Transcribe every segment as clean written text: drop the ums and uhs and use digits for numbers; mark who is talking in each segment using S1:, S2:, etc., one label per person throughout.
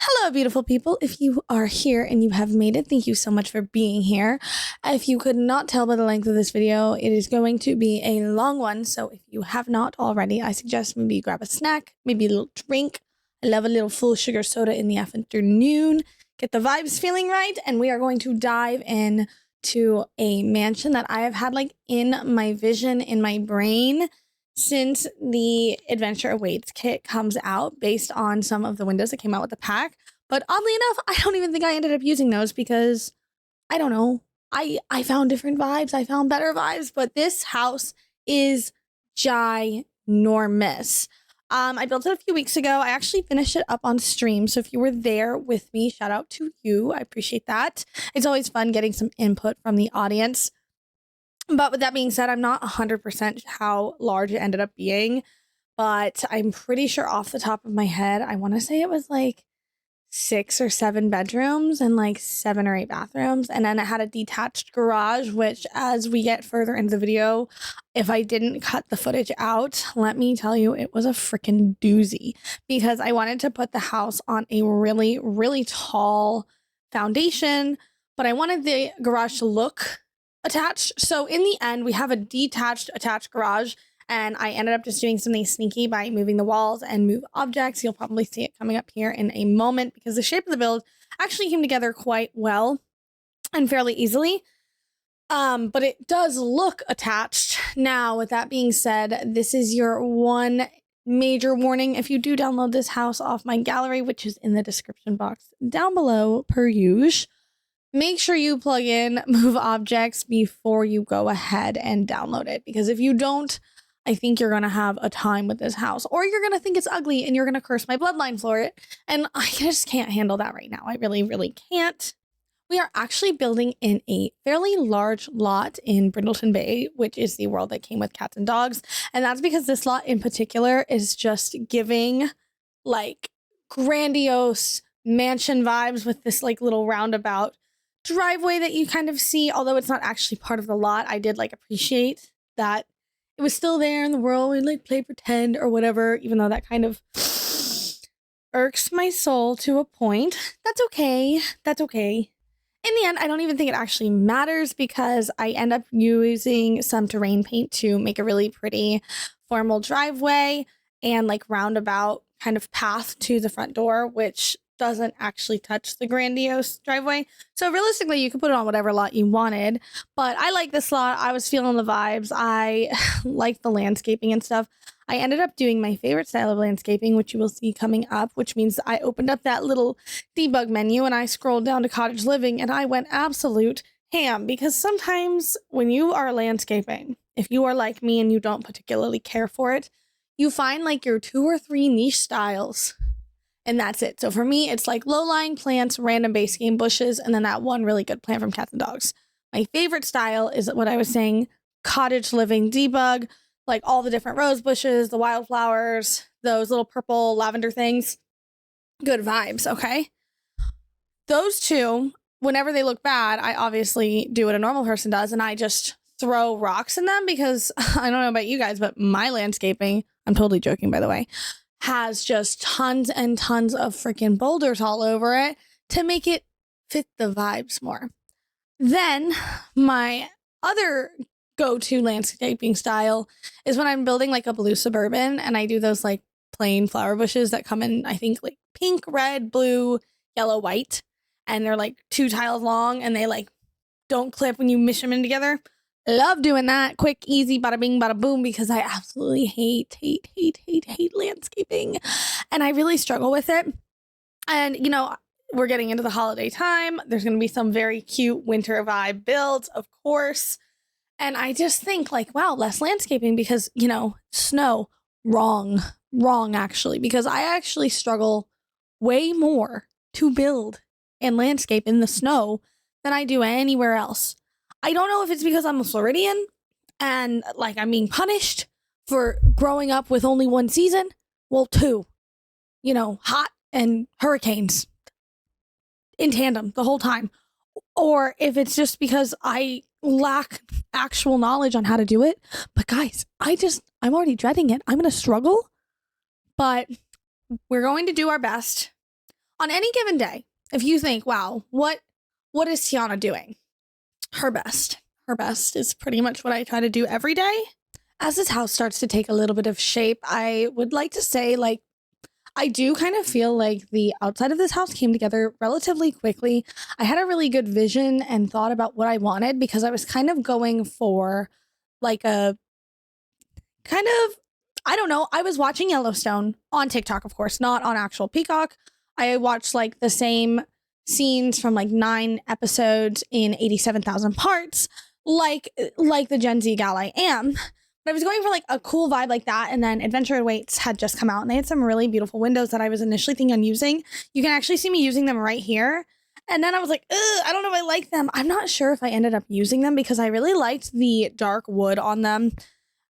S1: Hello, beautiful people. If you are here and you have made it, thank you so much for being here. If you could not tell by the length of this video, it is going to be a long one. So if you have not already, I suggest maybe you grab a snack, maybe a little drink. I love a little full sugar soda in the afternoon. Get the vibes feeling right. And we are going to dive in to a mansion that I have had like in my vision, in my brain, since the Adventure Awaits kit comes out, based on some of the windows that came out with the pack. But oddly enough, I don't even think I ended up using those because, I don't know, I found different vibes. I found better vibes. But this house is ginormous. I built it a few weeks ago. I actually finished it up on stream. So if you were there with me, shout out to you. I appreciate that. It's always fun getting some input from the audience. But with that being said, I'm not 100% how large it ended up being, but I'm pretty sure off the top of my head, I want to say it was like 6 or 7 bedrooms and like 7 or 8 bathrooms. And then it had a detached garage, which as we get further into the video, if I didn't cut the footage out, let me tell you, it was a freaking doozy because I wanted to put the house on a really, really tall foundation, but I wanted the garage to look attached. So in the end, we have a detached attached garage, and I ended up just doing something sneaky by moving the walls and move objects. You'll probably see it coming up here in a moment because the shape of the build actually came together quite well and fairly easily. But it does look attached. Now, with that being said, this is your one major warning. If you do download this house off my gallery, which is in the description box down below per usual, make sure you plug in move objects before you go ahead and download it. Because if you don't, I think you're going to have a time with this house. Or you're going to think it's ugly and you're going to curse my bloodline for it. And I just can't handle that right now. I really, really can't. We are actually building in a fairly large lot in Brindleton Bay, which is the world that came with cats and dogs. And that's because this lot in particular is just giving like grandiose mansion vibes with this like little roundabout driveway that you kind of see, although it's not actually part of the lot. I did like appreciate that it was still there in the world. We like play pretend or whatever, even though that kind of irks my soul to a point. That's okay. That's okay. In the end, I don't even think it actually matters because I end up using some terrain paint to make a really pretty formal driveway and like roundabout kind of path to the front door, which doesn't actually touch the grandiose driveway. So realistically, you could put it on whatever lot you wanted, but I like this lot. I was feeling the vibes. I like the landscaping and stuff. I ended up doing my favorite style of landscaping, which you will see coming up, which means I opened up that little debug menu and I scrolled down to cottage living and I went absolute ham because sometimes when you are landscaping, if you are like me and you don't particularly care for it, you find like your 2 or 3 niche styles. And that's it. So for me, it's like low-lying plants, random base game bushes, and then that one really good plant from cats and dogs. My favorite style is what I was saying, cottage living debug, like all the different rose bushes, the wildflowers, those little purple lavender things. Good vibes, okay? Those two, whenever they look bad, I obviously do what a normal person does, and I just throw rocks in them because I don't know about you guys, but my landscaping, I'm totally joking, by the way, has just tons and tons of freaking boulders all over it to make it fit the vibes more. Then my other go-to landscaping style is when I'm building like a blue suburban and I do those like plain flower bushes that come in, I think like pink, red, blue, yellow, white. And they're like 2 tiles long and they like don't clip when you mish them in together. Love doing that. Quick, easy, bada bing, bada boom, because I absolutely hate landscaping. And I really struggle with it. And, you know, we're getting into the holiday time. There's going to be some very cute winter vibe builds, of course. And I just think like, wow, less landscaping because, you know, snow. Wrong, actually, because I actually struggle way more to build and landscape in the snow than I do anywhere else. I don't know if it's because I'm a Floridian and like I'm being punished for growing up with only 1 season. Well, 2, you know, hot and hurricanes in tandem the whole time. Or if it's just because I lack actual knowledge on how to do it. But guys, I'm already dreading it. I'm going to struggle, but we're going to do our best. on any given day, if you think, wow, what is Tiana doing? Her best. Her best is pretty much what I try to do every day. As this house starts to take a little bit of shape, I would like to say, like, I do kind of feel like the outside of this house came together relatively quickly. I had a really good vision and thought about what I wanted because I was kind of going for like a kind of, I don't know, I was watching Yellowstone on TikTok, of course, not on actual Peacock. I watched like the same scenes from like 9 episodes in 87,000 parts, like the Gen Z gal I am. But I was going for like a cool vibe like that. And then Adventure Awaits had just come out and they had some really beautiful windows that I was initially thinking on using. You can actually see me using them right here. And then I was like, I don't know if I like them. I'm not sure if I ended up using them because I really liked the dark wood on them.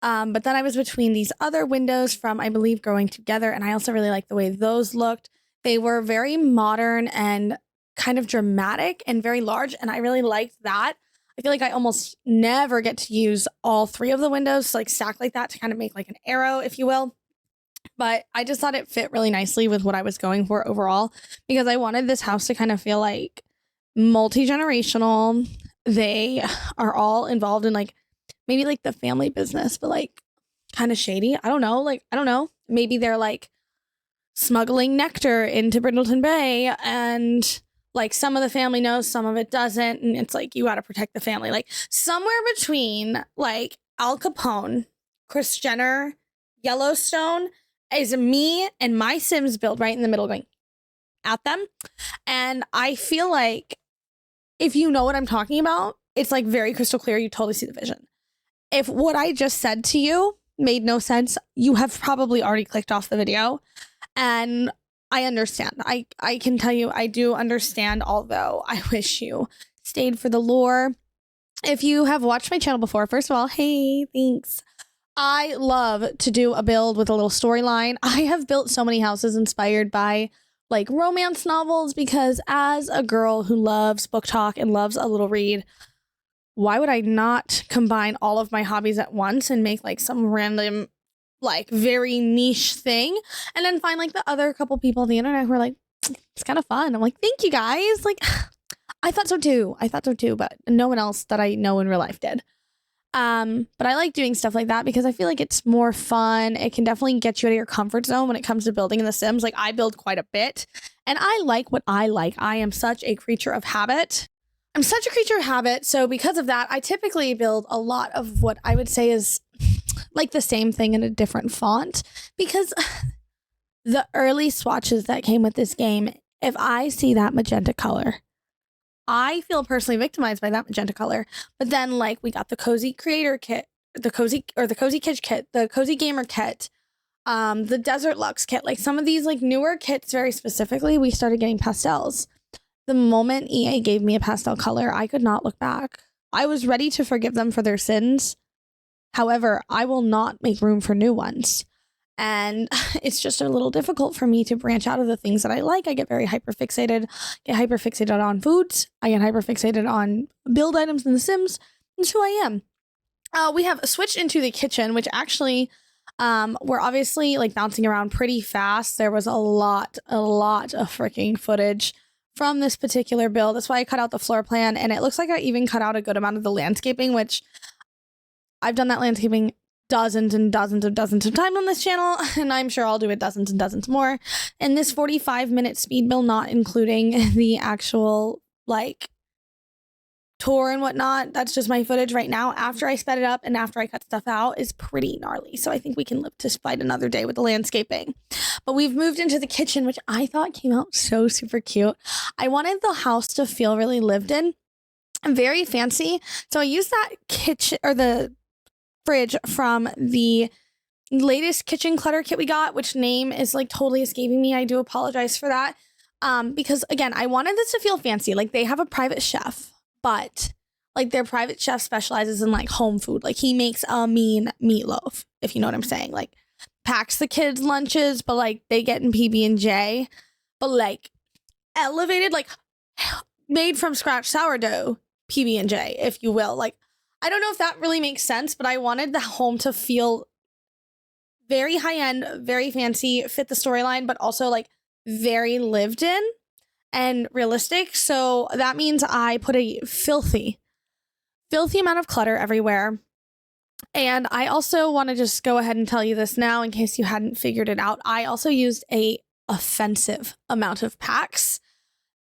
S1: But then I was between these other windows from, I believe, Growing Together. And I also really liked the way those looked. They were very modern and kind of dramatic and very large. And I really liked that. I feel like I almost never get to use all 3 of the windows, like stacked like that to kind of make like an arrow, if you will. But I just thought it fit really nicely with what I was going for overall because I wanted this house to kind of feel like multi-generational. They are all involved in like maybe like the family business, but like kind of shady. I don't know. Like, I don't know. Maybe they're like smuggling nectar into Brindleton Bay and like some of the family knows, some of it doesn't. And it's like, you got to protect the family. Like somewhere between like Al Capone, Kris Jenner, Yellowstone is me and my Sims build right in the middle going at them. And I feel like if you know what I'm talking about, it's like very crystal clear. You totally see the vision. If what I just said to you made no sense, you have probably already clicked off the video. And I understand. I can tell you I do understand, although I wish you stayed for the lore. If you have watched my channel before, first of all, hey, thanks. I love to do a build with a little storyline. I have built so many houses inspired by like romance novels because as a girl who loves book talk and loves a little read, why would I not combine all of my hobbies at once and make like some random like very niche thing and then find like the other couple people on the internet who are like, it's kind of fun. I'm like, thank you guys. Like, I thought so too, but no one else that I know in real life did. But I like doing stuff like that because I feel like it's more fun. It can definitely get you out of your comfort zone when it comes to building in The Sims. Like I build quite a bit and I like what I like. I am such a creature of habit. So because of that, I typically build a lot of what I would say is like the same thing in a different font because the early swatches that came with this game, if I see that magenta color, I feel personally victimized by that magenta color. But then like we got the cozy creator kit, the cozy kitsch kit, the cozy gamer kit, the desert luxe kit, like some of these like newer kits very specifically, we started getting pastels. The moment EA gave me a pastel color, I could not look back. I was ready to forgive them for their sins. However, I will not make room for new ones. And it's just a little difficult for me to branch out of the things that I like. I get very hyperfixated on foods. I get hyperfixated on build items in The Sims. That's who I am. We have switched into the kitchen, which actually we're obviously like bouncing around pretty fast. There was a lot of freaking footage from this particular build. That's why I cut out the floor plan. And it looks like I even cut out a good amount of the landscaping, which I've done that landscaping dozens and dozens of times on this channel, and I'm sure I'll do it dozens and dozens more. And this 45-minute speed build, not including the actual like tour and whatnot, that's just my footage right now after I sped it up and after I cut stuff out, is pretty gnarly. So I think we can live to fight another day with the landscaping. But we've moved into the kitchen, which I thought came out so super cute. I wanted the house to feel really lived in and very fancy. So I used that kitchen or the fridge from the latest kitchen clutter kit we got, which name is like totally escaping me. I do apologize for that. Because again, I wanted this to feel fancy. Like they have a private chef, but like their private chef specializes in like home food. Like he makes a mean meatloaf, if you know what I'm saying. Like packs the kids lunches, but like they get in PB&J, but like elevated, like made from scratch sourdough PB&J, if you will. Like I don't know if that really makes sense, but I wanted the home to feel very high end, very fancy, fit the storyline, but also like very lived in and realistic. So that means I put a filthy amount of clutter everywhere. And I also want to just go ahead and tell you this now in case you hadn't figured it out. I also used a offensive amount of packs.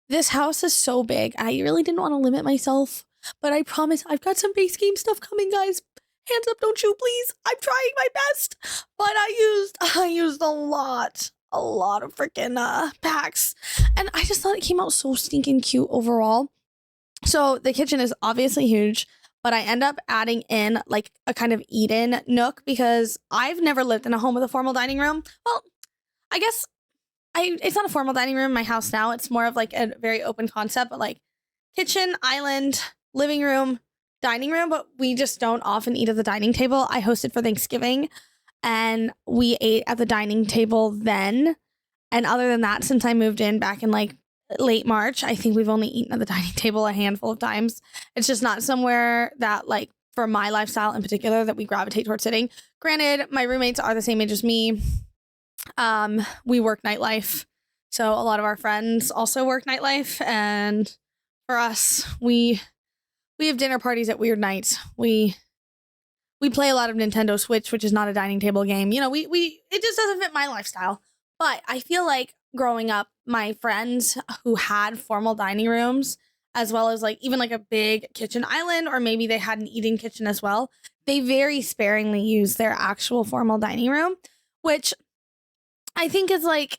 S1: This house is so big. I really didn't want to limit myself, but I promise I've got some base game stuff coming, guys. Hands up, don't you, please. I'm trying my best, but I used a lot of freaking packs, and I just thought it came out so stinking cute overall. So the kitchen is obviously huge, but I end up adding in like a kind of eat-in nook because I've never lived in a home with a formal dining room. Well, I guess it's not a formal dining room in my house now. It's more of like a very open concept, but like kitchen, island, living room, dining room, but we just don't often eat at the dining table. I hosted for Thanksgiving and we ate at the dining table then. And other than that, since I moved in back in like late March, I think we've only eaten at the dining table a handful of times. It's just not somewhere that, like, for my lifestyle in particular, that we gravitate towards sitting. Granted, my roommates are the same age as me. We work nightlife, so a lot of our friends also work nightlife, and for us, we have dinner parties at weird nights. We play a lot of Nintendo Switch, which is not a dining table game. You know, it just doesn't fit my lifestyle. But I feel like growing up, my friends who had formal dining rooms, as well as like even like a big kitchen island, or maybe they had an eating kitchen as well, they very sparingly use their actual formal dining room, which I think is like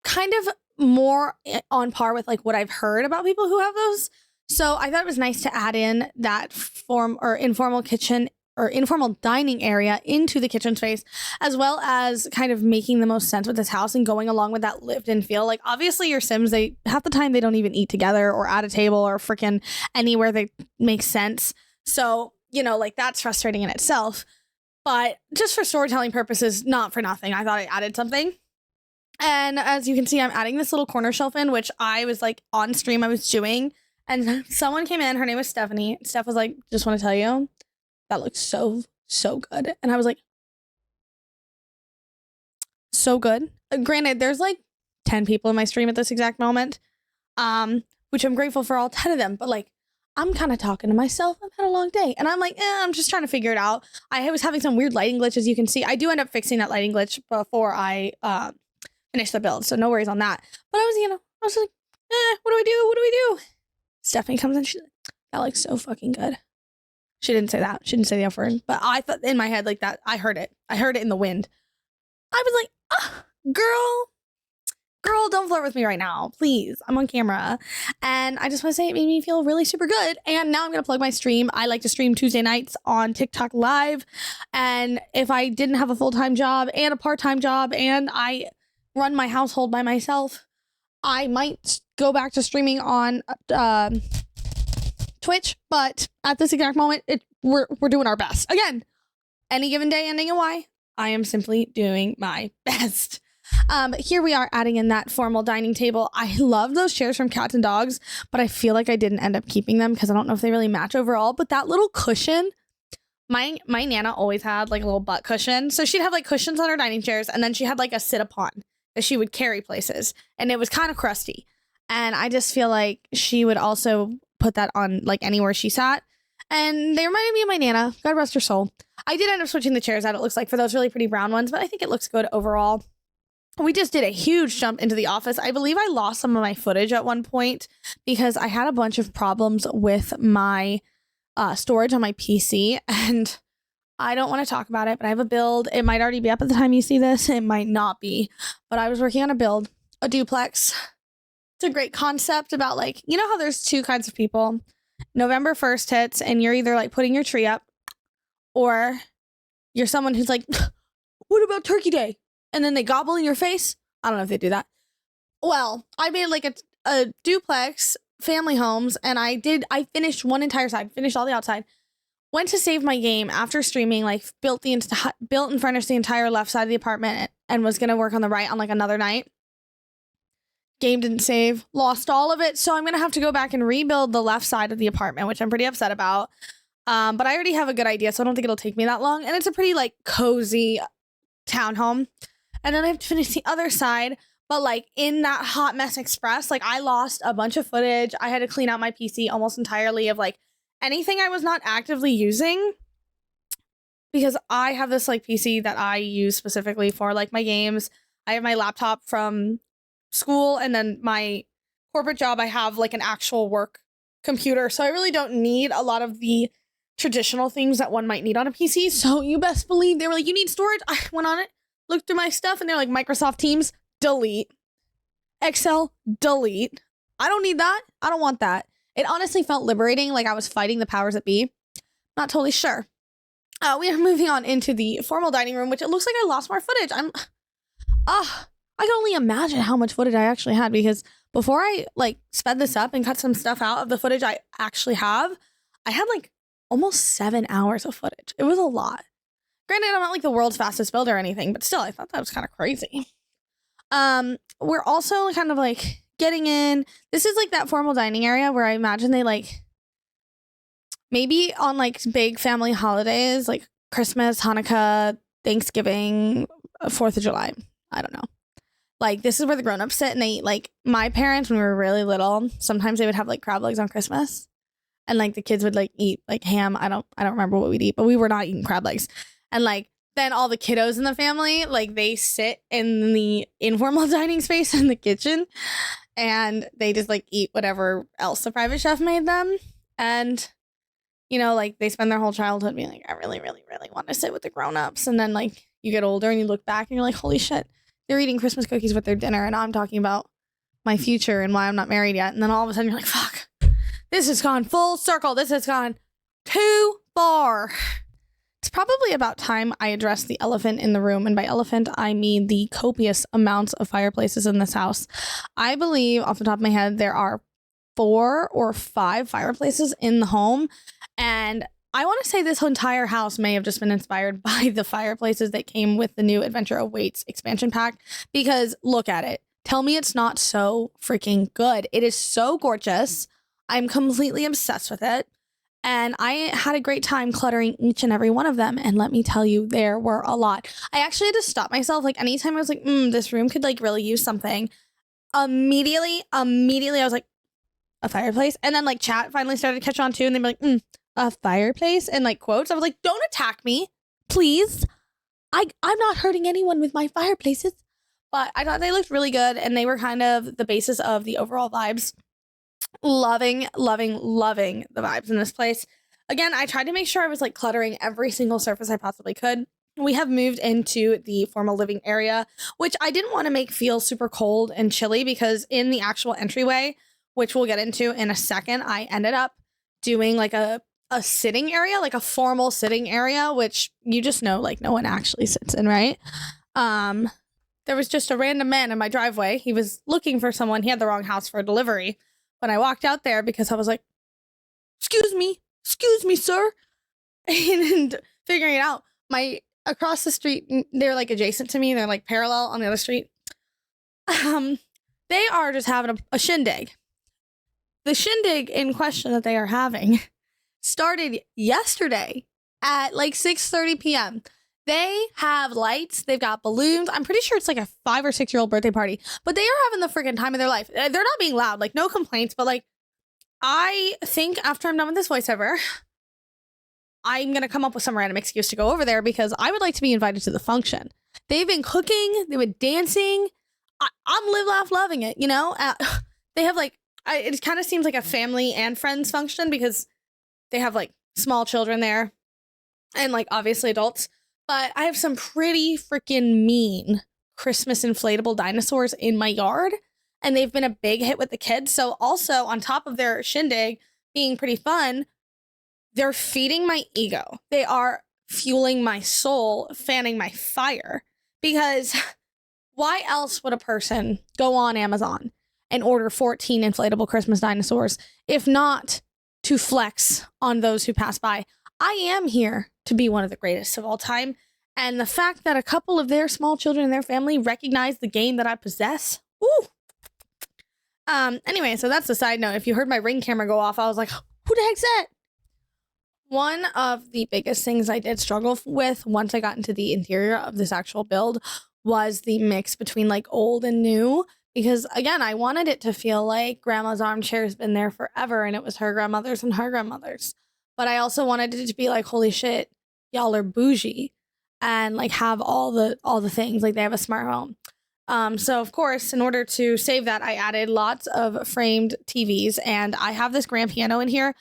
S1: kind of more on par with like what I've heard about people who have those. So I thought it was nice to add in that informal kitchen or informal dining area into the kitchen space, as well as kind of making the most sense with this house and going along with that lived-in feel. Like, obviously your Sims, they half the time they don't even eat together or at a table or freaking anywhere that makes sense. So, you know, like, that's frustrating in itself. But just for storytelling purposes, not for nothing, I thought I added something. And as you can see, I'm adding this little corner shelf in, which I was like on stream I was doing. And someone came in, her name was Stephanie. Steph was like, just want to tell you, that looks so good. And I was like, so good. Granted, there's like 10 people in my stream at this exact moment, which I'm grateful for all 10 of them. But like, I'm kind of talking to myself. I've had a long day. And I'm like, I'm just trying to figure it out. I was having some weird lighting glitch, as you can see. I do end up fixing that lighting glitch before I finish the build. So no worries on that. But I was like, what do we do? Stephanie comes in. She's like, that looks so fucking good. She didn't say that. She didn't say the F word. But I thought in my head like that. I heard it. I heard it in the wind. I was like, girl, don't flirt with me right now. Please. I'm on camera. And I just want to say it made me feel really super good. And now I'm going to plug my stream. I like to stream Tuesday nights on TikTok Live. And if I didn't have a full-time job and a part-time job and I run my household by myself, I might go back to streaming on Twitch, but at this exact moment, we're doing our best. Again, any given day ending in Y, I am simply doing my best. Here we are adding in that formal dining table. I love those chairs from Cats and Dogs, but I feel like I didn't end up keeping them because I don't know if they really match overall. But that little cushion, my Nana always had like a little butt cushion. So she'd have like cushions on her dining chairs, and then she had like a sit-upon that she would carry places, and it was kind of crusty. And I just feel like she would also put that on like anywhere she sat. And they reminded me of my Nana. God rest her soul. I did end up switching the chairs out, it looks like, for those really pretty brown ones, but I think it looks good overall. We just did a huge jump into the office. I believe I lost some of my footage at one point because I had a bunch of problems with my storage on my PC, and I don't want to talk about it, but I have a build. It might already be up at the time you see this. It might not be, but I was working on a build, a duplex. It's a great concept about, like, you know how there's two kinds of people. November 1st hits and you're either like putting your tree up, or you're someone who's like, what about Turkey Day? And then they gobble in your face. I don't know if they do that. Well, I made like a duplex family homes, and I finished one entire side, finished all the outside, went to save my game after streaming, like built and furnished the entire left side of the apartment, and was going to work on the right on like another night. Game didn't save, lost all of it. So I'm going to have to go back and rebuild the left side of the apartment, which I'm pretty upset about. But I already have a good idea, so I don't think it'll take me that long. And it's a pretty like cozy townhome. And then I have to finish the other side. But like in that hot mess express, like I lost a bunch of footage. I had to clean out my PC almost entirely of like anything I was not actively using, because I have this like PC that I use specifically for like my games. I have my laptop from school, and then my corporate job, I have like an actual work computer. So I really don't need a lot of the traditional things that one might need on a PC. So you best believe they were like, you need storage? I went on it, looked through my stuff, and they're like, Microsoft Teams, delete. Excel, delete. I don't need that. I don't want that. It honestly felt liberating, like I was fighting the powers that be. Not totally sure. We are moving on into the formal dining room, which it looks like I lost more footage. I can only imagine how much footage I actually had, because before I like sped this up and cut some stuff out of the footage I actually have, I had like almost 7 hours of footage. It was a lot. Granted, I'm not like the world's fastest builder or anything, but still, I thought that was kind of crazy. We're also kind of like getting in. This is like that formal dining area where I imagine they like maybe on like big family holidays like Christmas, Hanukkah, Thanksgiving, 4th of July. I don't know. Like this is where the grown-ups sit and they eat. Like my parents, when we were really little, sometimes they would have like crab legs on Christmas, and like the kids would like eat like ham. I don't remember what we'd eat, but we were not eating crab legs. And like then all the kiddos in the family, like they sit in the informal dining space in the kitchen, and they just like eat whatever else the private chef made them. And you know, like they spend their whole childhood being like, I really, really, really want to sit with the grown-ups. And then like you get older and you look back and you're like, holy shit, they're eating Christmas cookies with their dinner. And I'm talking about my future and why I'm not married yet. And then all of a sudden you're like, fuck, this has gone full circle. This has gone too far. It's probably about time I address the elephant in the room. And by elephant, I mean the copious amounts of fireplaces in this house. I believe off the top of my head, there are 4 or 5 fireplaces in the home. And I want to say this entire house may have just been inspired by the fireplaces that came with the new Adventure Awaits expansion pack, because look at it. Tell me it's not so freaking good. It is so gorgeous. I'm completely obsessed with it. And I had a great time cluttering each and every one of them. And let me tell you, there were a lot. I actually had to stop myself. Like anytime I was like, this room could like really use something. Immediately, I was like, a fireplace. And then like chat finally started to catch on too. And they'd be like, a fireplace, and like quotes. I was like, don't attack me, please. I'm not hurting anyone with my fireplaces. But I thought they looked really good, and they were kind of the basis of the overall vibes. Loving the vibes in this place. Again, I tried to make sure I was like cluttering every single surface I possibly could. We have moved into the formal living area, which I didn't want to make feel super cold and chilly, because in the actual entryway, which we'll get into in a second, I ended up doing like a sitting area, like a formal sitting area, which you just know, like no one actually sits in, right? There was just a random man in my driveway. He was looking for someone. He had the wrong house for a delivery. When I walked out there, because I was like, excuse me, sir. And figuring it out, across the street, they're like adjacent to me. They're like parallel on the other street. They are just having a shindig. The shindig in question that they are having started yesterday at like 6:30 p.m. They have lights. They've got balloons. I'm pretty sure it's like a 5 or 6-year-old birthday party, but they are having the freaking time of their life. They're not being loud, like no complaints, but like I think after I'm done with this voiceover, I'm going to come up with some random excuse to go over there, because I would like to be invited to the function. They've been cooking. They've been dancing. I'm live, laugh, loving it. You know, they have like, it kind of seems like a family and friends function, because they have like small children there and like obviously adults. But I have some pretty freaking mean Christmas inflatable dinosaurs in my yard, and they've been a big hit with the kids. So also on top of their shindig being pretty fun, they're feeding my ego. They are fueling my soul, fanning my fire, because why else would a person go on Amazon and order 14 inflatable Christmas dinosaurs if not to flex on those who pass by? I am here to be one of the greatest of all time. And the fact that a couple of their small children in their family recognize the game that I possess. Ooh. Anyway, so that's the side note. If you heard my Ring camera go off, I was like, who the heck's that? One of the biggest things I did struggle with once I got into the interior of this actual build was the mix between like old and new. Because again, I wanted it to feel like grandma's armchair has been there forever and it was her grandmother's and her grandmother's. But I also wanted it to be like, holy shit, y'all are bougie and like have all the things. Like they have a smart home. So of course, in order to save that, I added lots of framed TVs and I have this grand piano in here.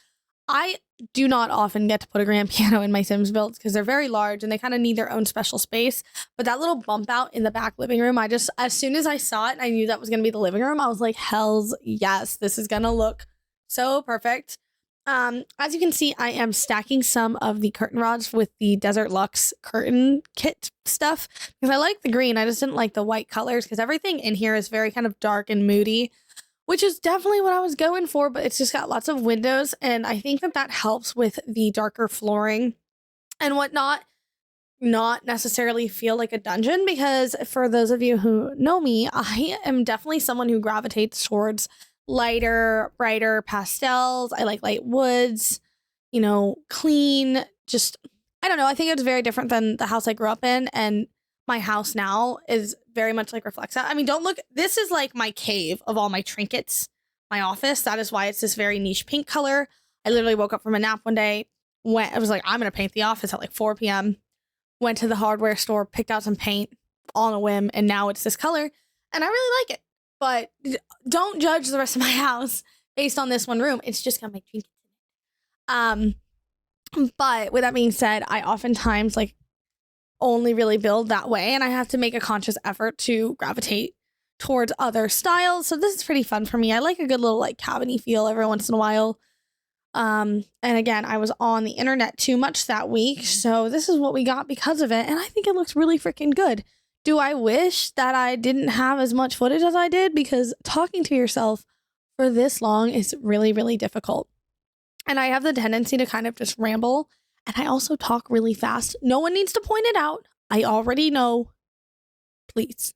S1: I do not often get to put a grand piano in my Sims builds because they're very large and they kind of need their own special space. But that little bump out in the back living room, as soon as I saw it and I knew that was going to be the living room, I was like, hells yes, this is going to look so perfect. As you can see, I am stacking some of the curtain rods with the Desert Luxe curtain kit stuff because I like the green. I just didn't like the white colors because everything in here is very kind of dark and moody, which is definitely what I was going for, but it's just got lots of windows. And I think that helps with the darker flooring and whatnot, not necessarily feel like a dungeon, because for those of you who know me, I am definitely someone who gravitates towards lighter, brighter pastels. I like light woods, clean, just, I don't know. I think it's very different than the house I grew up in. And my house now is very much like reflects that. I mean, don't look, this is like my cave of all my trinkets, my office. That is why it's this very niche pink color. I literally woke up from a nap one day, I was like, I'm going to paint the office at like 4 p.m. Went to the hardware store, picked out some paint on a whim, and now it's this color. And I really like it. But don't judge the rest of my house based on this one room. It's just got my trinkets in it. But with that being said, I oftentimes like only really build that way, and I have to make a conscious effort to gravitate towards other styles. So this is pretty fun for me. I like a good little like cabiny feel every once in a while. And again, I was on the internet too much that week, so this is what we got because of it, and I think it looks really freaking good. Do I wish that I didn't have as much footage as I did? Because talking to yourself for this long is really, really difficult. And I have the tendency to kind of just ramble. And I also talk really fast. No one needs to point it out. I already know. Please.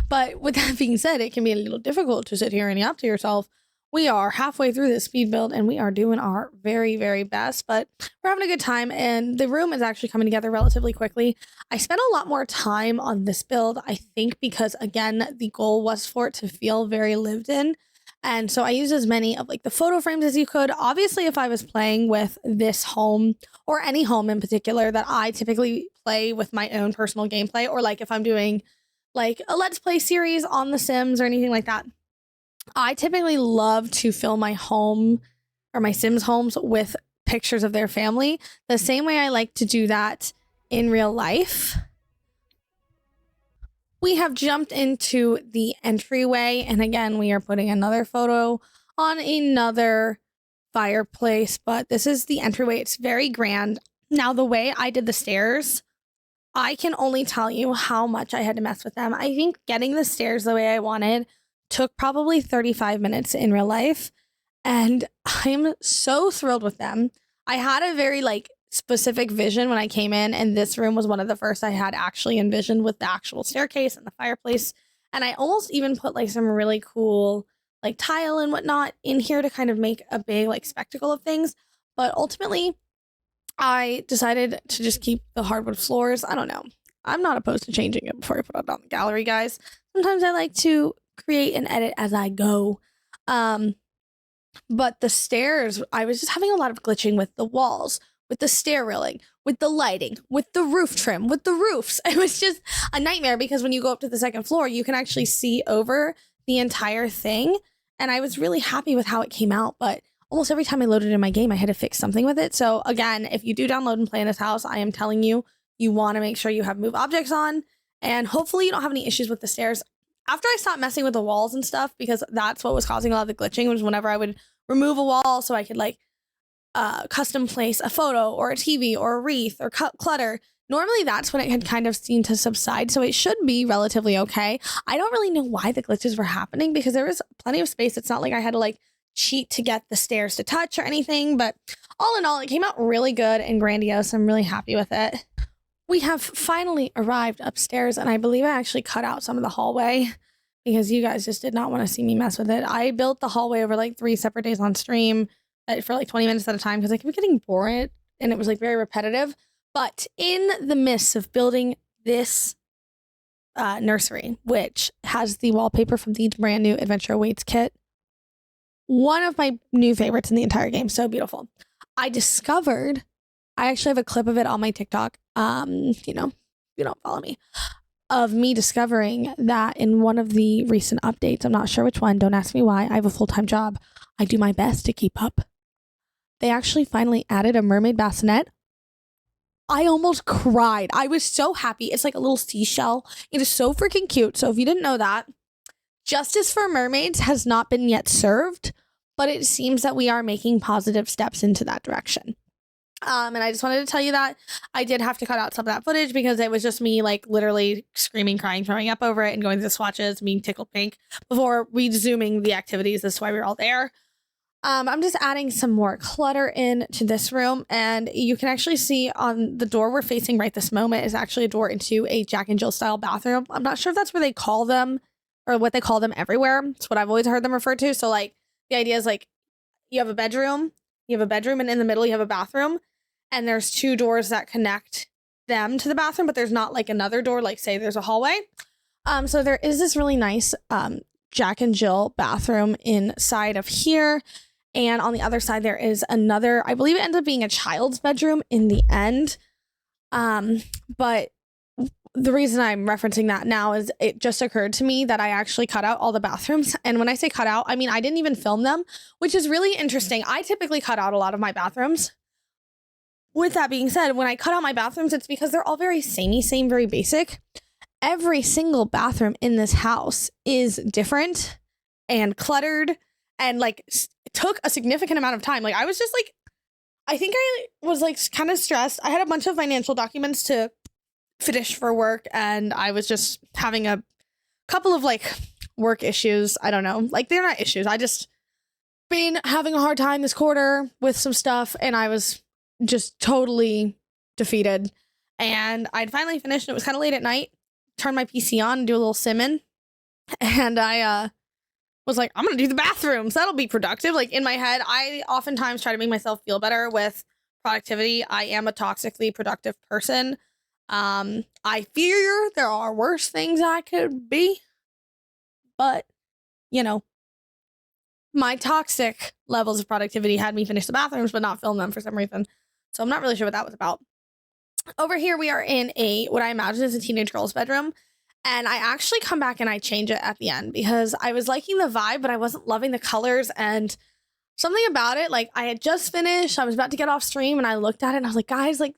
S1: But with that being said, it can be a little difficult to sit here and yap to yourself. We are halfway through this speed build and we are doing our very, very best, but we're having a good time and the room is actually coming together relatively quickly. I spent a lot more time on this build, I think, because again, the goal was for it to feel very lived in. And so I used as many of like the photo frames as you could. Obviously, if I was playing with this home or any home in particular that I typically play with my own personal gameplay, or like if I'm doing like a Let's Play series on The Sims or anything like that, I typically love to fill my home or my Sims homes with pictures of their family, the same way I like to do that in real life. We have jumped into the entryway, and again, we are putting another photo on another fireplace, but this is the entryway. It's very grand. Now, the way I did the stairs, I can only tell you how much I had to mess with them. I think getting the stairs the way I wanted took probably 35 minutes in real life, and I'm so thrilled with them. I had a very like specific vision when I came in, and this room was one of the first I had actually envisioned with the actual staircase and the fireplace. And I almost even put like some really cool like tile and whatnot in here to kind of make a big like spectacle of things. But ultimately, I decided to just keep the hardwood floors. I don't know. I'm not opposed to changing it before I put it on the gallery, guys. Sometimes I like to create and edit as I go. But the stairs, I was just having a lot of glitching with the walls, with the stair railing, with the lighting, with the roof trim, with the roofs. It was just a nightmare because when you go up to the second floor, you can actually see over the entire thing. And I was really happy with how it came out, but almost every time I loaded in my game, I had to fix something with it. So again, if you do download and play in this house, I am telling you, you want to make sure you have move objects on, and hopefully you don't have any issues with the stairs. After I stopped messing with the walls and stuff, because that's what was causing a lot of the glitching, was whenever I would remove a wall so I could like custom place a photo or a TV or a wreath or clutter. Normally that's when it had kind of seemed to subside, so it should be relatively okay. I don't really know why the glitches were happening because there was plenty of space. It's not like I had to like cheat to get the stairs to touch or anything, but all in all, it came out really good and grandiose. I'm really happy with it. We have finally arrived upstairs, and I believe I actually cut out some of the hallway because you guys just did not want to see me mess with it. I built the hallway over like 3 separate days on stream for like 20 minutes at a time because I kept getting bored and it was like very repetitive. But in the midst of building this nursery, which has the wallpaper from the brand new Adventure Awaits kit. One of my new favorites in the entire game. So beautiful. I actually have a clip of it on my TikTok. You know, if you don't follow me, of me discovering that in one of the recent updates, I'm not sure which one, don't ask me why, I have a full-time job. I do my best to keep up. They actually finally added a mermaid bassinet. I almost cried. I was so happy. It's like a little seashell. It is so freaking cute. So if you didn't know that, justice for mermaids has not been yet served, but it seems that we are making positive steps into that direction. And I just wanted to tell you that I did have to cut out some of that footage because it was just me like literally screaming, crying, throwing up over it and going to the swatches, being tickled pink before resuming the activities. That's why we were all there. I'm just adding some more clutter in to this room, and you can actually see on the door we're facing right this moment is actually a door into a Jack and Jill style bathroom. I'm not sure if that's where they call them or what they call them everywhere. It's what I've always heard them referred to. So like the idea is like you have a bedroom, and in the middle you have a bathroom, and there's two doors that connect them to the bathroom, but there's not like another door, like say there's a hallway. So there is this really nice Jack and Jill bathroom inside of here. And on the other side, there is another, I believe it ends up being a child's bedroom in the end. But the reason I'm referencing that now is it just occurred to me that I actually cut out all the bathrooms. And when I say cut out, I mean, I didn't even film them, which is really interesting. I typically cut out a lot of my bathrooms. With that being said, when I cut out my bathrooms, it's because they're all very same, very basic. Every single bathroom in this house is different and cluttered and like took a significant amount of time. Like I was just like, I think I was like kind of stressed. I had a bunch of financial documents to finish for work, and I was just having a couple of like work issues. I don't know, like they're not issues. I just been having a hard time this quarter with some stuff, and I was just totally defeated. And I'd finally finished, and it was kind of late at night. Turn my PC on and do a little simming, and I was like, I'm gonna do the bathrooms, that'll be productive. Like in my head, I oftentimes try to make myself feel better with productivity. I am a toxically productive person. I fear there are worse things I could be, but you know, my toxic levels of productivity had me finish the bathrooms but not film them for some reason, so I'm not really sure what that was about. Over here, we are in what I imagine is a teenage girl's bedroom. And I actually come back and I change it at the end because I was liking the vibe, but I wasn't loving the colors and something about it. Like I had just finished, I was about to get off stream, and I looked at it and I was like, guys, like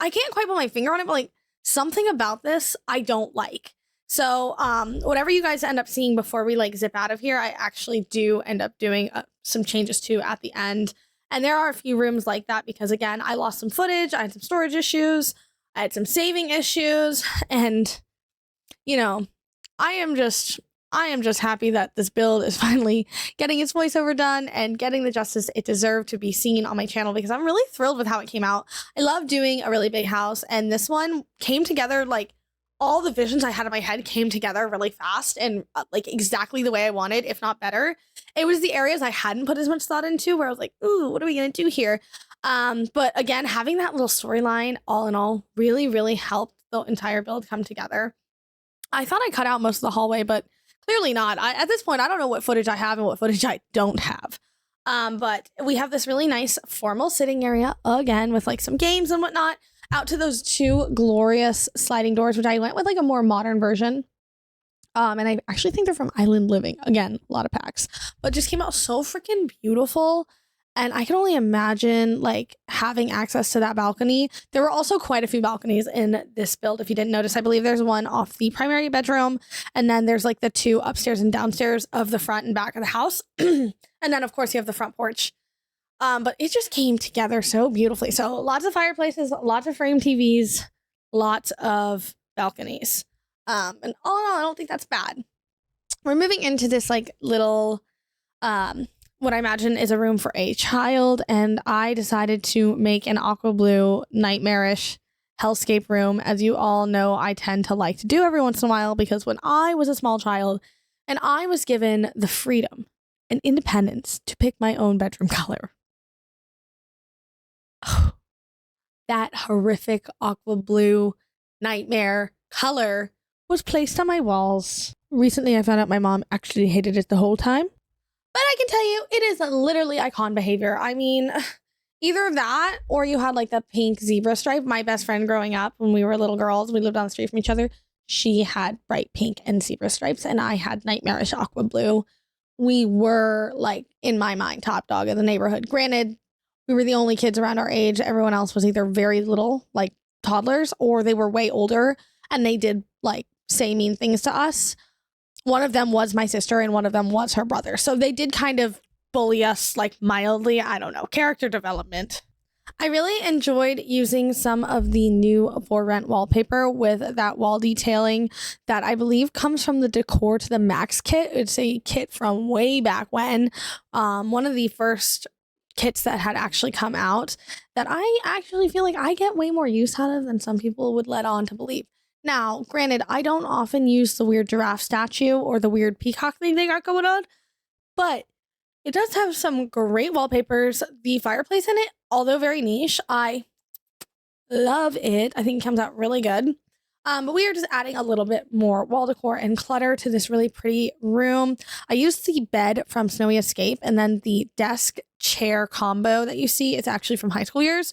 S1: I can't quite put my finger on it, but like something about this I don't like. So whatever you guys end up seeing before we like zip out of here, I actually do end up doing some changes to at the end. And there are a few rooms like that because, again, I lost some footage. I had some storage issues. I had some saving issues. And, you know, I am just happy that this build is finally getting its voiceover done and getting the justice it deserved to be seen on my channel, because I'm really thrilled with how it came out. I love doing a really big house, and this one came together like all the visions I had in my head came together really fast and like exactly the way I wanted, if not better. It was the areas I hadn't put as much thought into where I was like, ooh, what are we going to do here? But again, having that little storyline all in all really, really helped the entire build come together. I thought I cut out most of the hallway, but clearly not. At this point, I don't know what footage I have and what footage I don't have. But we have this really nice formal sitting area again with like some games and whatnot. Out to those two glorious sliding doors, which I went with like a more modern version. And I actually think they're from Island Living. Again, a lot of packs, but just came out so freaking beautiful. And I can only imagine like having access to that balcony. There were also quite a few balconies in this build. If you didn't notice, I believe there's one off the primary bedroom. And then there's like the two upstairs and downstairs of the front and back of the house. And then of course you have the front porch. But it just came together so beautifully. So lots of fireplaces, lots of frame TVs, lots of balconies. And all in all, I don't think that's bad. We're moving into this like little, what I imagine is a room for a child. And I decided to make an aqua blue nightmarish hellscape room. As you all know, I tend to like to do every once in a while, because when I was a small child and I was given the freedom and independence to pick my own bedroom color, that horrific aqua blue nightmare color was placed on my walls. Recently, I found out my mom actually hated it the whole time. But I can tell you, it is literally icon behavior. I mean, either that or you had like the pink zebra stripe. My best friend growing up when we were little girls, we lived down the street from each other. She had bright pink and zebra stripes, and I had nightmarish aqua blue. We were, like, in my mind, top dog in the neighborhood. Granted, we were the only kids around our age. Everyone else was either very little, like toddlers, or they were way older and they did like say mean things to us. One of them was my sister and one of them was her brother. So they did kind of bully us, like, mildly. I don't know. Character development. I really enjoyed using some of the new For Rent wallpaper with that wall detailing that I believe comes from the Decor to the Max kit. It's a kit from way back when. One of the first kits that had actually come out that I actually feel like I get way more use out of than some people would let on to believe. Now, granted, I don't often use the weird giraffe statue or the weird peacock thing they got going on, but it does have some great wallpapers. The fireplace in it, although very niche, I love it. I think it comes out really good. But we are just adding a little bit more wall decor and clutter to this really pretty room. I used the bed from Snowy Escape, and then the desk chair combo that you see, it's actually from high school years.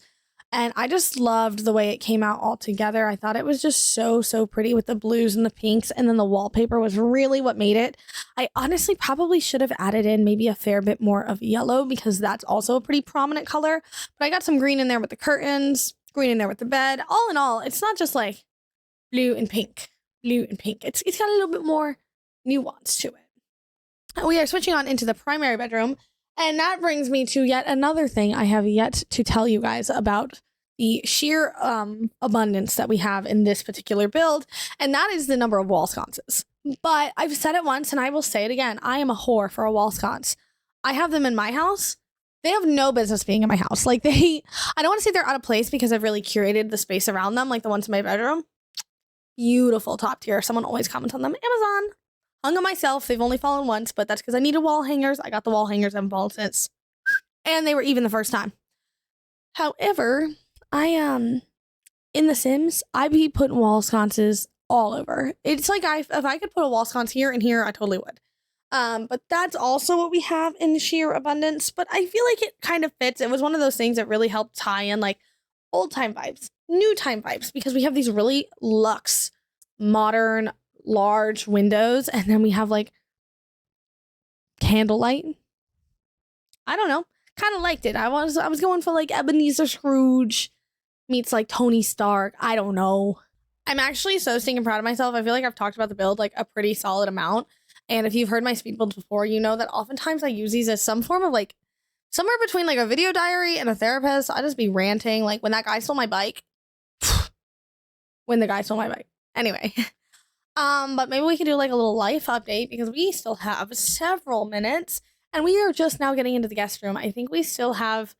S1: And I just loved the way it came out all together. I thought it was just so, so pretty with the blues and the pinks. And then the wallpaper was really what made it. I honestly probably should have added in maybe a fair bit more of yellow because that's also a pretty prominent color. But I got some green in there with the curtains, green in there with the bed. All in all, it's not just like blue and pink, blue and pink. It's got a little bit more nuance to it. We are switching on into the primary bedroom. And that brings me to yet another thing I have yet to tell you guys about the sheer abundance that we have in this particular build, and that is the number of wall sconces. But I've said it once and I will say it again. I am a whore for a wall sconce. I have them in my house. They have no business being in my house. Like I don't want to say they're out of place because I've really curated the space around them, like the ones in my bedroom. Beautiful, top tier. Someone always comments on them. Amazon. Hung them myself. They've only fallen once, but that's because I needed wall hangers. I got the wall hangers. I haven't fallen since. And they were even the first time. However, in The Sims, I be putting wall sconces all over. It's like if I could put a wall sconce here and here, I totally would. But that's also what we have in sheer abundance. But I feel like it kind of fits. It was one of those things that really helped tie in like old time vibes, new time vibes, because we have these really luxe, modern, large windows, and then we have like candlelight. I don't know, kind of liked it. I was going for like Ebenezer Scrooge meets like Tony Stark. I don't know. I'm actually so stinking proud of myself. I feel like I've talked about the build like a pretty solid amount, and if you've heard my speed builds before, you know that oftentimes I use these as some form of like somewhere between like a video diary and a therapist. I just be ranting like when that guy stole my bike. When the guy stole my bike. Anyway. But maybe we could do like a little life update because we still have several minutes and we are just now getting into the guest room. I think we still have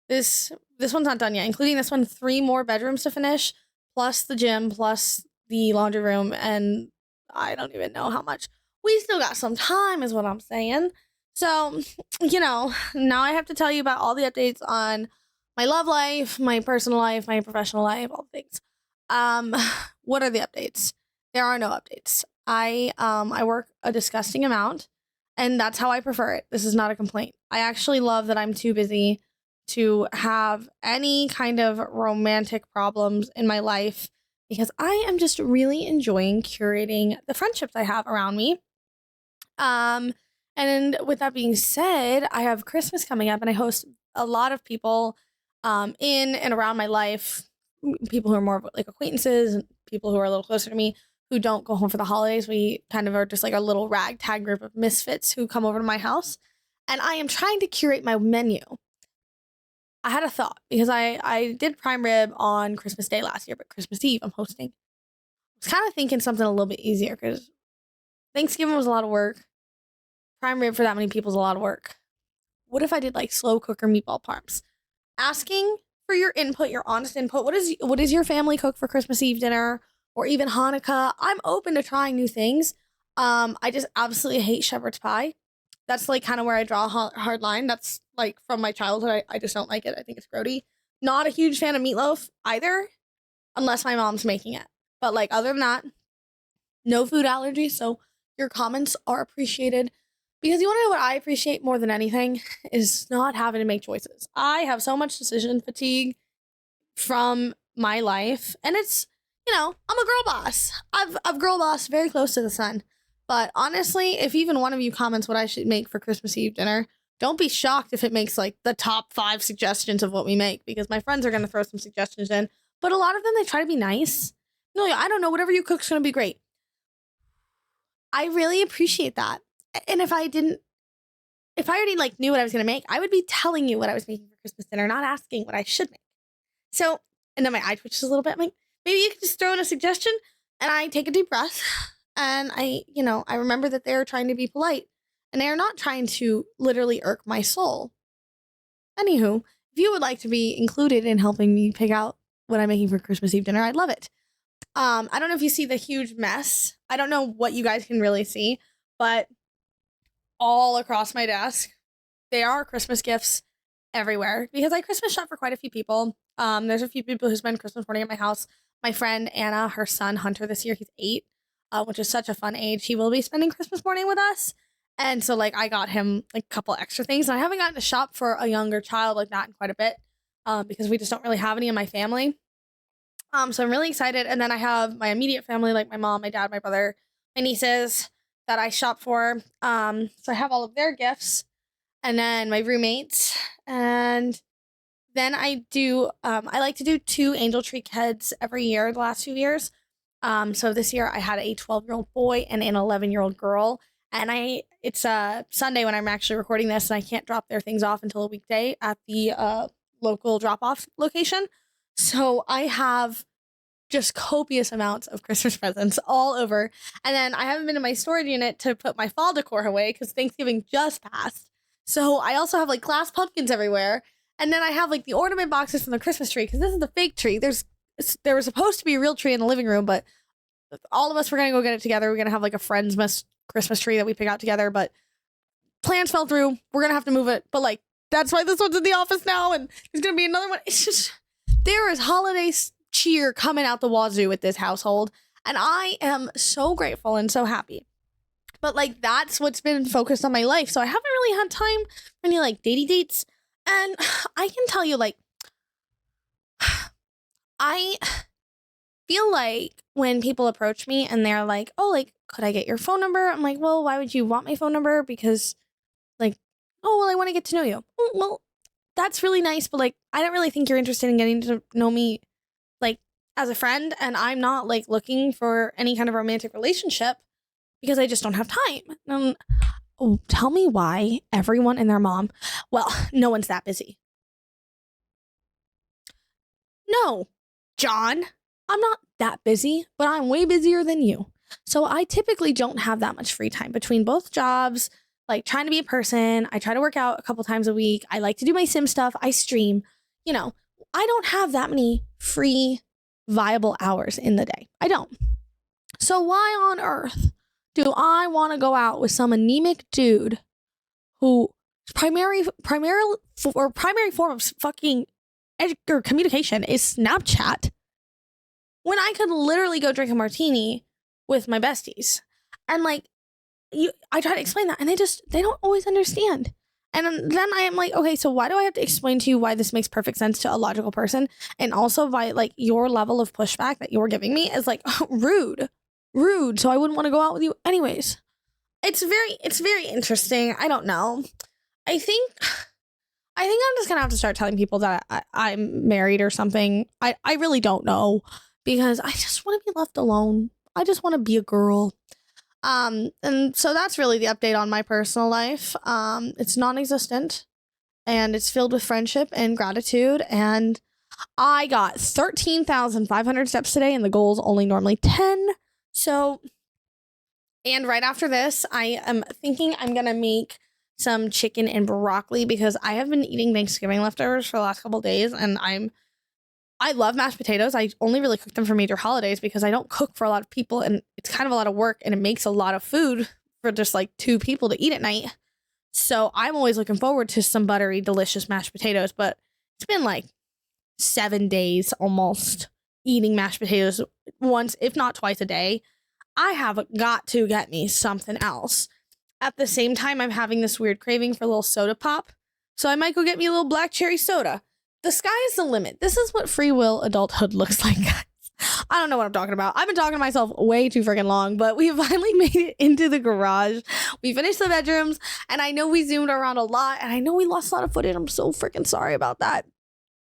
S1: this one's not done yet, including this one, 3 more bedrooms to finish, plus the gym, plus the laundry room, and I don't even know how much. We still got some time is what I'm saying. So, now I have to tell you about all the updates on my love life, my personal life, my professional life, all the things. What are the updates? There are no updates. I work a disgusting amount, and that's how I prefer it. This is not a complaint. I actually love that I'm too busy to have any kind of romantic problems in my life because I am just really enjoying curating the friendships I have around me. And with that being said, I have Christmas coming up, and I host a lot of people in and around my life, people who are more like acquaintances and people who are a little closer to me, who don't go home for the holidays. We kind of are just like a little ragtag group of misfits who come over to my house. And I am trying to curate my menu. I had a thought because I did prime rib on Christmas Day last year, but Christmas Eve I'm hosting. I was kind of thinking something a little bit easier because Thanksgiving was a lot of work. Prime rib for that many people is a lot of work. What if I did like slow cooker meatball parms? Asking for your input, your honest input. What is your family cook for Christmas Eve dinner? Or even Hanukkah. I'm open to trying new things. I just absolutely hate shepherd's pie. That's like kind of where I draw a hard line. That's like from my childhood. I just don't like it. I think it's grody. Not a huge fan of meatloaf either, unless my mom's making it. But like other than that, no food allergies, so your comments are appreciated. Because you want to know what I appreciate more than anything is not having to make choices. I have so much decision fatigue from my life, and it's, I'm a girl boss. I've girl boss very close to the sun. But honestly, if even one of you comments what I should make for Christmas Eve dinner, don't be shocked if it makes like the top 5 suggestions of what we make, because my friends are going to throw some suggestions in. But a lot of them, they try to be nice. No, I don't know. Whatever you cook's going to be great. I really appreciate that. And if I already like knew what I was going to make, I would be telling you what I was making for Christmas dinner, not asking what I should make. So, and then my eye twitches a little bit. I'm like, maybe you could just throw in a suggestion. And I take a deep breath and I remember that they're trying to be polite and they are not trying to literally irk my soul. Anywho, if you would like to be included in helping me pick out what I'm making for Christmas Eve dinner, I'd love it. I don't know if you see the huge mess. I don't know what you guys can really see, but all across my desk, there are Christmas gifts everywhere because I Christmas shop for quite a few people. There's a few people who spend Christmas morning at my house. My friend Anna, her son Hunter this year, he's 8, which is such a fun age. He will be spending Christmas morning with us. And so like I got him like a couple extra things. And I haven't gotten to shop for a younger child like that in quite a bit because we just don't really have any in my family. So I'm really excited. And then I have my immediate family, like my mom, my dad, my brother, my nieces that I shop for. So I have all of their gifts and then my roommates. And then I like to do 2 angel tree kids every year, the last few years. So this year I had a 12-year-old boy and an 11-year-old girl. And it's a Sunday when I'm actually recording this and I can't drop their things off until a weekday at the local drop-off location. So I have just copious amounts of Christmas presents all over. And then I haven't been in my storage unit to put my fall decor away because Thanksgiving just passed. So I also have like glass pumpkins everywhere. And then I have like the ornament boxes from the Christmas tree because this is the fake tree. There was supposed to be a real tree in the living room, but all of us were going to go get it together. We're going to have like a friend's Christmas tree that we pick out together, but plans fell through. We're going to have to move it. But like, that's why this one's in the office now. And there's going to be another one. It's just, there is holiday cheer coming out the wazoo with this household. And I am so grateful and so happy. But like, that's what's been focused on my life. So I haven't really had time for any like dates. And I can tell you, like, I feel like when people approach me and they're like, oh, like, could I get your phone number? I'm like, well, why would you want my phone number? Because like, oh, well, I want to get to know you. Oh, well, that's really nice. But like, I don't really think you're interested in getting to know me like as a friend. And I'm not like looking for any kind of romantic relationship because I just don't have time. Oh, tell me why everyone and their mom, well, no one's that busy. No, John, I'm not that busy, but I'm way busier than you. So I typically don't have that much free time between both jobs, like trying to be a person. I try to work out a couple times a week. I like to do my sim stuff. I stream, I don't have that many free, viable hours in the day. I don't. So why on earth do I want to go out with some anemic dude who primary form of fucking communication is Snapchat when I could literally go drink a martini with my besties? And like, I try to explain that and they don't always understand. And then I am like, okay, so why do I have to explain to you why this makes perfect sense to a logical person? And also why like your level of pushback that you're giving me is like rude. So I wouldn't want to go out with you anyways. It's very interesting. I don't know. I think I'm just gonna have to start telling people that I'm married or something. I really don't know because I just want to be left alone. I just want to be a girl. And so that's really the update on my personal life. It's non-existent and it's filled with friendship and gratitude. And I got 13,500 steps today and the goal is only normally 10. So, and right after this, I am thinking I'm going to make some chicken and broccoli because I have been eating Thanksgiving leftovers for the last couple of days and I love mashed potatoes. I only really cook them for major holidays because I don't cook for a lot of people and it's kind of a lot of work and it makes a lot of food for just like 2 people to eat at night. So I'm always looking forward to some buttery, delicious mashed potatoes, but it's been like 7 days almost eating mashed potatoes once, if not twice a day. I have got to get me something else. At the same time, I'm having this weird craving for a little soda pop. So I might go get me a little black cherry soda. The sky is the limit. This is what free will adulthood looks like, guys. I don't know what I'm talking about. I've been talking to myself way too freaking long, but we finally made it into the garage. We finished the bedrooms, and I know we zoomed around a lot, and I know we lost a lot of footage. I'm so freaking sorry about that.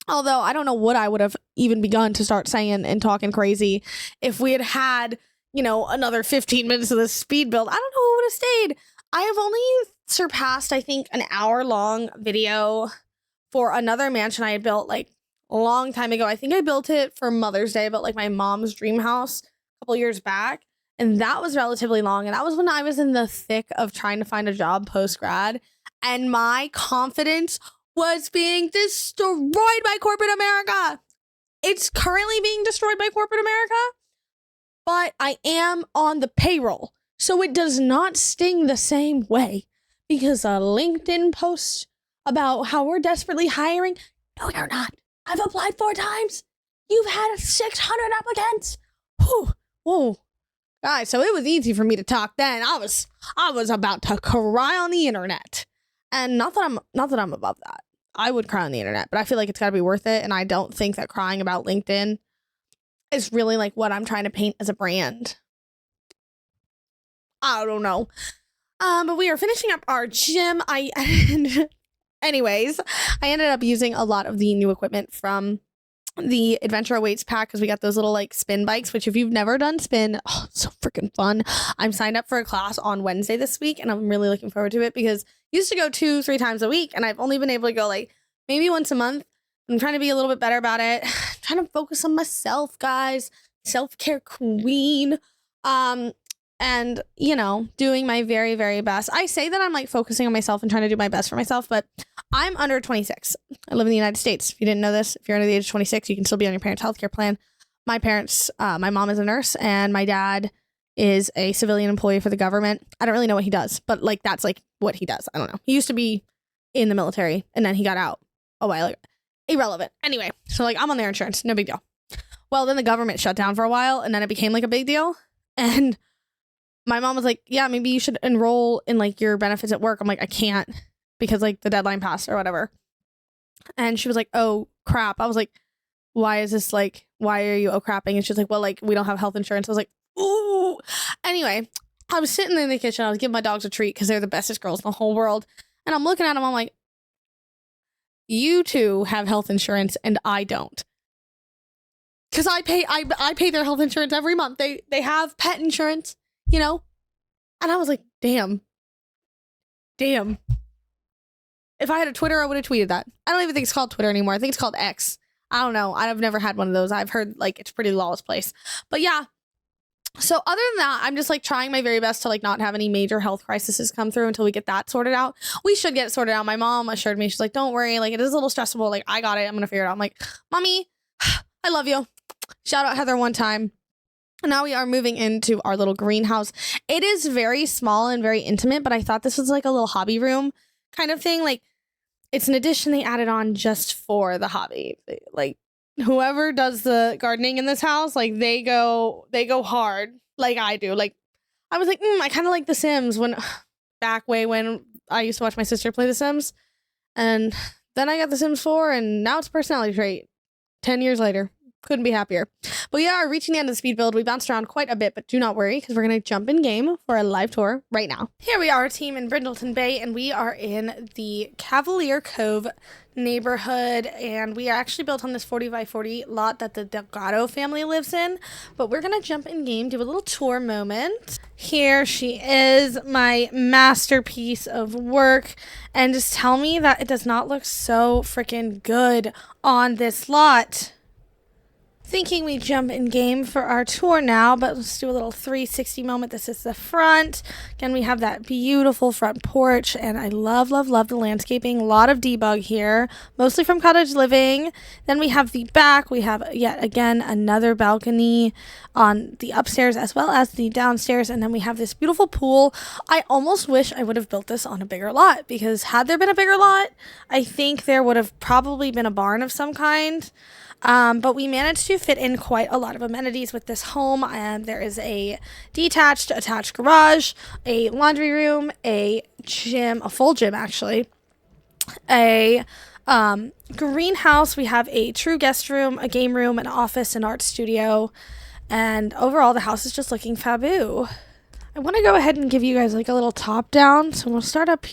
S1: Although I don't know what I would have even begun to start saying and talking crazy if we had, another 15 minutes of this speed build. I don't know who would have stayed. I have only surpassed, I think, an hour-long video for another mansion I had built, like, a long time ago. I think I built it for Mother's Day, but like my mom's dream house a couple years back. And that was relatively long. And that was when I was in the thick of trying to find a job post-grad. And my confidence was being destroyed by corporate America. It's currently being destroyed by corporate America, but I am on the payroll. So it does not sting the same way because a LinkedIn post about how we're desperately hiring. No, you're not. I've applied 4 times. You've had 600 applicants. Whoa. Guys, so it was easy for me to talk then. I was about to cry on the internet. And not that I'm above that. I would cry on the internet, but I feel like it's got to be worth it, and I don't think that crying about LinkedIn is really like what I'm trying to paint as a brand. I don't know. But we are finishing up our gym. Anyways, I ended up using a lot of the new equipment from the Adventure Awaits pack because we got those little like spin bikes, which if you've never done spin, it's so freaking fun. I'm signed up for a class on Wednesday this week, and I'm really looking forward to it because I used to go 2-3 times a week, and I've only been able to go like maybe once a month. I'm trying to be a little bit better about it. I'm trying to focus on myself, guys. Self-care queen. And, doing my very, very best. I say that I'm like focusing on myself and trying to do my best for myself, but I'm under 26. I live in the United States. If you didn't know this, if you're under the age of 26, you can still be on your parents' healthcare plan. My mom is a nurse and my dad is a civilian employee for the government. I don't really know what he does, but like that's like what he does. I don't know. He used to be in the military and then he got out a while ago. Irrelevant. Anyway, so like I'm on their insurance. No big deal. Well, then the government shut down for a while and then it became like a big deal. And my mom was like, yeah, maybe you should enroll in like your benefits at work. I'm like, I can't because like the deadline passed or whatever. And she was like, oh crap. I was like, why is this like, why are you crapping? And she's like, well, like we don't have health insurance. I was like, ooh. Anyway, I was sitting in the kitchen. I was giving my dogs a treat because they're the bestest girls in the whole world. And I'm looking at them. I'm like, you two have health insurance and I don't. Because I pay their health insurance every month. They have pet insurance. And I was like, damn. If I had a Twitter, I would have tweeted that. I don't even think it's called Twitter anymore. I think it's called X. I don't know. I've never had one of those. I've heard like it's a pretty lawless place. But yeah. So other than that, I'm just like trying my very best to like not have any major health crises come through until we get that sorted out. We should get it sorted out. My mom assured me, she's like, don't worry. Like it is a little stressful. Like I got it. I'm going to figure it out. I'm like, Mommy, I love you. Shout out Heather one time. Now we are moving into our little greenhouse. It is very small and very intimate, but I thought this was like a little hobby room kind of thing. Like it's an addition they added on just for the hobby. Like whoever does the gardening in this house, like they go hard like I do. Like I was like, I kind of like The Sims when I used to watch my sister play The Sims. And then I got The Sims 4 and now it's a personality trait 10 years later. Couldn't be happier. But we are reaching the end of the speed build. We bounced around quite a bit, but do not worry because we're going to jump in game for a live tour right now. Here we are, team in Brindleton Bay, and we are in the Cavalier Cove neighborhood, and we are actually built on this 40 by 40 lot that the Delgado family lives in. But we're going to jump in game, do a little tour moment. Here she is, my masterpiece of work, and just tell me that it does not look so freaking good on this lot. Thinking we jump in game for our tour now, but let's do a little 360 moment. This is the front. Again, we have that beautiful front porch, and I love the landscaping. A lot of debug here, mostly from cottage living. Then we have the back. We have yet again another balcony on the upstairs as well as the downstairs, and then we have this beautiful pool. I almost wish I would have built this on a bigger lot because had there been a bigger lot, I think there would have probably been a barn of some kind. But we managed to fit in quite a lot of amenities with this home. And there is a attached garage, a laundry room, a gym, a full gym actually, a greenhouse. We have a true guest room, a game room, an office, an art studio, and overall the house is just looking faboo. I want to go ahead and give you guys like a little top down. So we'll start up.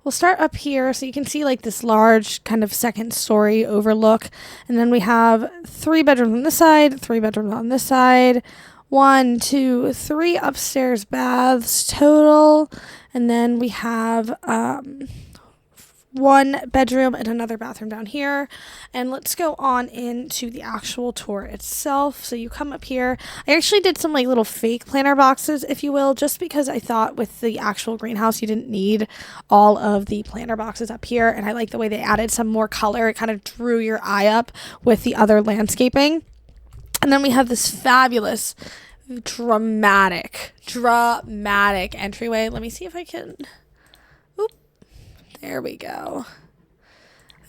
S1: We'll start up here so you can see like this large kind of second story overlook. And then we have 3 bedrooms on this side, 3 bedrooms on this side, 1, 2, 3 upstairs baths total. And then we have 1 bedroom and another bathroom down here. And let's go on into the actual tour itself. So you come up here. I actually did some like little fake planter boxes, if you will, just because I thought with the actual greenhouse you didn't need all of the planter boxes up here. And I like the way they added some more color. It kind of drew your eye up with the other landscaping. And then we have this fabulous dramatic entryway. Let me see if I can. There we go.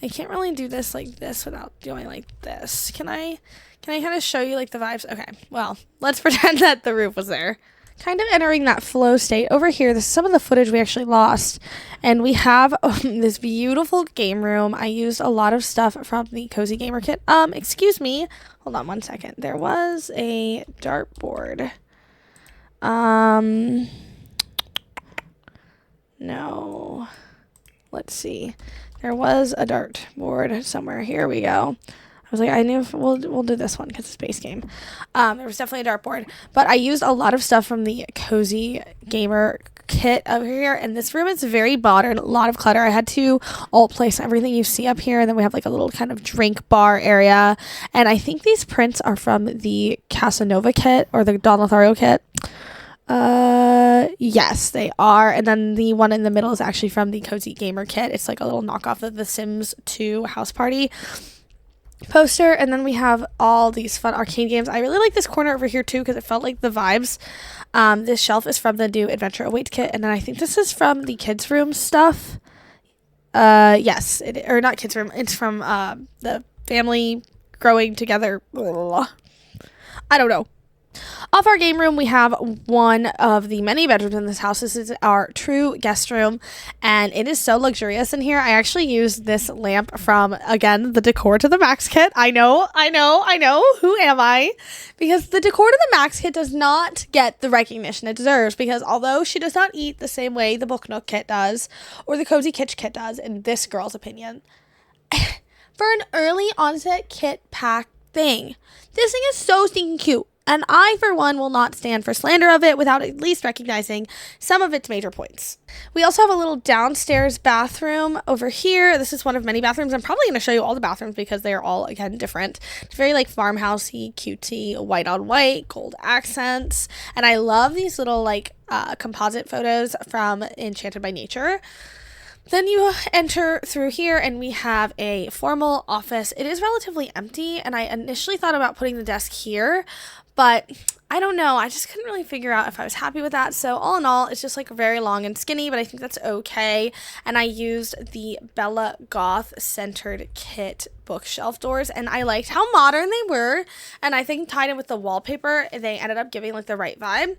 S1: I can't really do this like this without doing like this. Can I kind of show you like the vibes? Okay, well, let's pretend that the roof was there. Kind of entering that flow state. Over here, this is some of the footage we actually lost. And we have this beautiful game room. I used a lot of stuff from the Cozy Gamer kit. Excuse me. Hold on one second. There was a dartboard. No. Let's see. There was a dartboard somewhere. Here we go. I was like, I knew we'll do this one because it's a space game. There was definitely a dartboard, but I used a lot of stuff from the Cozy Gamer kit over here. And this room is very modern, a lot of clutter. I had to alt place everything you see up here. And then we have like a little kind of drink bar area. And I think these prints are from the Casanova kit or the Don Lothario kit. Yes, they are. And then the one in the middle is actually from the Cozy Gamer kit. It's like a little knockoff of the Sims 2 house party poster. And then we have all these fun arcade games. I really like this corner over here too because it felt like the vibes. This shelf is from the new Adventure Awaits kit. And then I think this is from the kids room stuff. Yes, or not kids room. It's from the family growing together. I don't know. Off our game room, we have one of the many bedrooms in this house. This is our true guest room, and it is so luxurious in here. I actually used this lamp from, again, the Decor to the Max kit. I know. Who am I? Because the Decor to the Max kit does not get the recognition it deserves, because although she does not eat the same way the Book Nook kit does, or the Cozy Kitsch kit does, in this girl's opinion, for an early onset kit pack thing, this thing is so stinking cute. And I, for one, will not stand for slander of it without at least recognizing some of its major points. We also have a little downstairs bathroom over here. This is one of many bathrooms. I'm probably going to show you all the bathrooms because they are all, again, different. It's very, like, farmhousey, cutesy, white on white, gold accents. And I love these little, like, composite photos from Enchanted by Nature. Then you enter through here and we have a formal office. It is relatively empty, and I initially thought about putting the desk here, but I don't know. I just couldn't really figure out if I was happy with that. So all in all, it's just like very long and skinny, but I think that's okay. And I used the Bella Goth centered kit bookshelf doors, and I liked how modern they were. And I think tied in with the wallpaper, they ended up giving like the right vibe.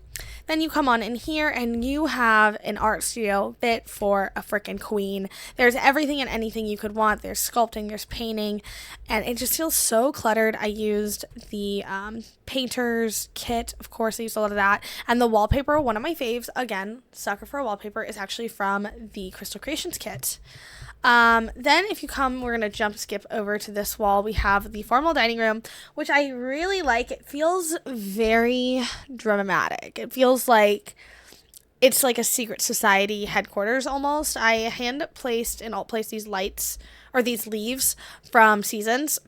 S1: Then you come on in here and you have an art studio fit for a freaking queen. There's everything and anything you could want. There's sculpting, there's painting, and it just feels so cluttered. I used the painter's kit. Of course, I used a lot of that. And the wallpaper, one of my faves, again, sucker for a wallpaper, is actually from the Crystal Creations kit. Then if you come, we're going to skip over to this wall. We have the formal dining room, which I really like. It feels very dramatic. It feels like it's like a secret society headquarters almost. I hand placed and alt placed these lights or these leaves from Seasons.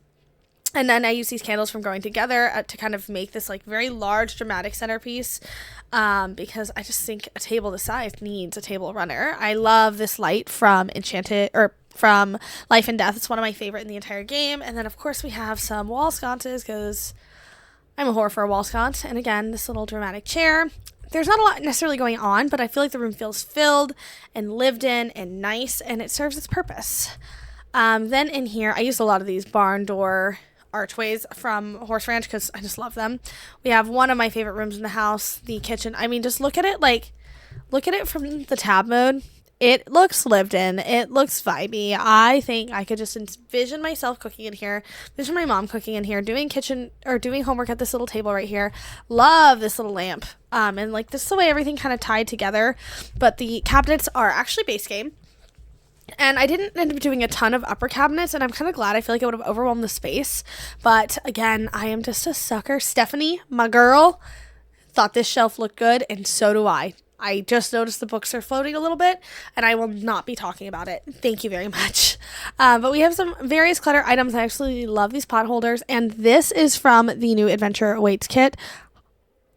S1: And then I use these candles from Growing Together to kind of make this like very large dramatic centerpiece, because I just think a table this size needs a table runner. I love this light from from Life and Death. It's one of my favorite in the entire game. And then of course we have some wall sconces because I'm a whore for a wall sconce. And again, this little dramatic chair. There's not a lot necessarily going on, but I feel like the room feels filled and lived in and nice, and it serves its purpose. Then in here, I used a lot of these barn door archways from Horse Ranch because I just love them. We have one of my favorite rooms in the house, the kitchen. I mean, just look at it from the tab mode. It looks lived in. It looks vibey. I think I could just envision myself cooking in here. Envision my mom cooking in here, doing homework at this little table right here. Love this little lamp. And like this is the way everything kind of tied together. But the cabinets are actually base game. And I didn't end up doing a ton of upper cabinets, and I'm kind of glad. I feel like it would have overwhelmed the space. But again, I am just a sucker. Stephanie, my girl, thought this shelf looked good, and so do I. I just noticed the books are floating a little bit, and I will not be talking about it. Thank you very much. But we have some various clutter items. I absolutely love these pot holders, and this is from the new Adventure Awaits kit.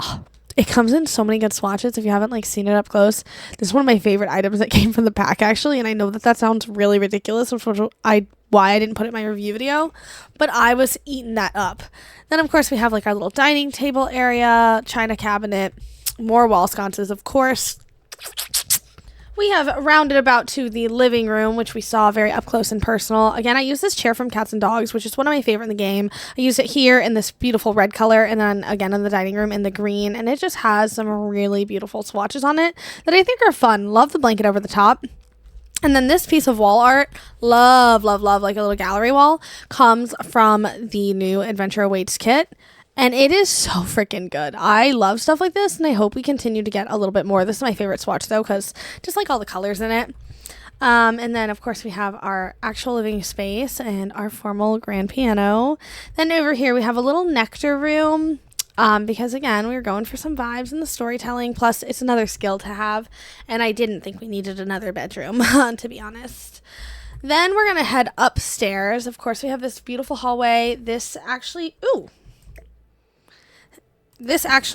S1: Oh, it comes in so many good swatches. If you haven't seen it up close, this is one of my favorite items that came from the pack actually, and I know that sounds really ridiculous, which why I didn't put it in my review video, but I was eating that up. Then of course we have our little dining table area, china cabinet, more wall sconces, of course. We have rounded about to the living room, which we saw very up close and personal. Again, I use this chair from Cats and Dogs, which is one of my favorite in the game. I use it here in this beautiful red color, and then again in the dining room in the green, and it just has some really beautiful swatches on it that I think are fun. Love the blanket over the top. And then this piece of wall art, love, like a little gallery wall, comes from the new Adventure Awaits kit. And it is so freaking good. I love stuff like this, and I hope we continue to get a little bit more. This is my favorite swatch, though, because just all the colors in it. And then, of course, we have our actual living space and our formal grand piano. Then over here, we have a little nectar room. Because, again, we were going for some vibes in the storytelling. Plus, it's another skill to have. And I didn't think we needed another bedroom, to be honest. Then we're going to head upstairs. Of course, we have this beautiful hallway. This actually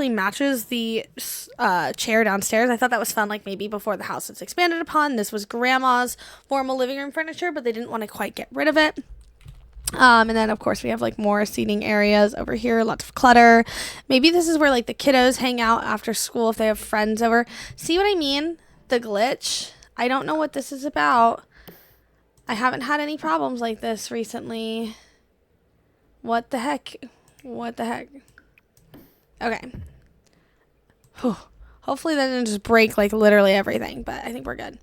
S1: matches the chair downstairs. I thought that was fun, maybe before the house was expanded upon. This was Grandma's formal living room furniture, but they didn't want to quite get rid of it. And then, of course, we have more seating areas over here, lots of clutter. Maybe this is where the kiddos hang out after school if they have friends over. See what I mean? The glitch. I don't know what this is about. I haven't had any problems like this recently. What the heck? Okay. Whew. Hopefully that didn't just break literally everything, but I think we're good.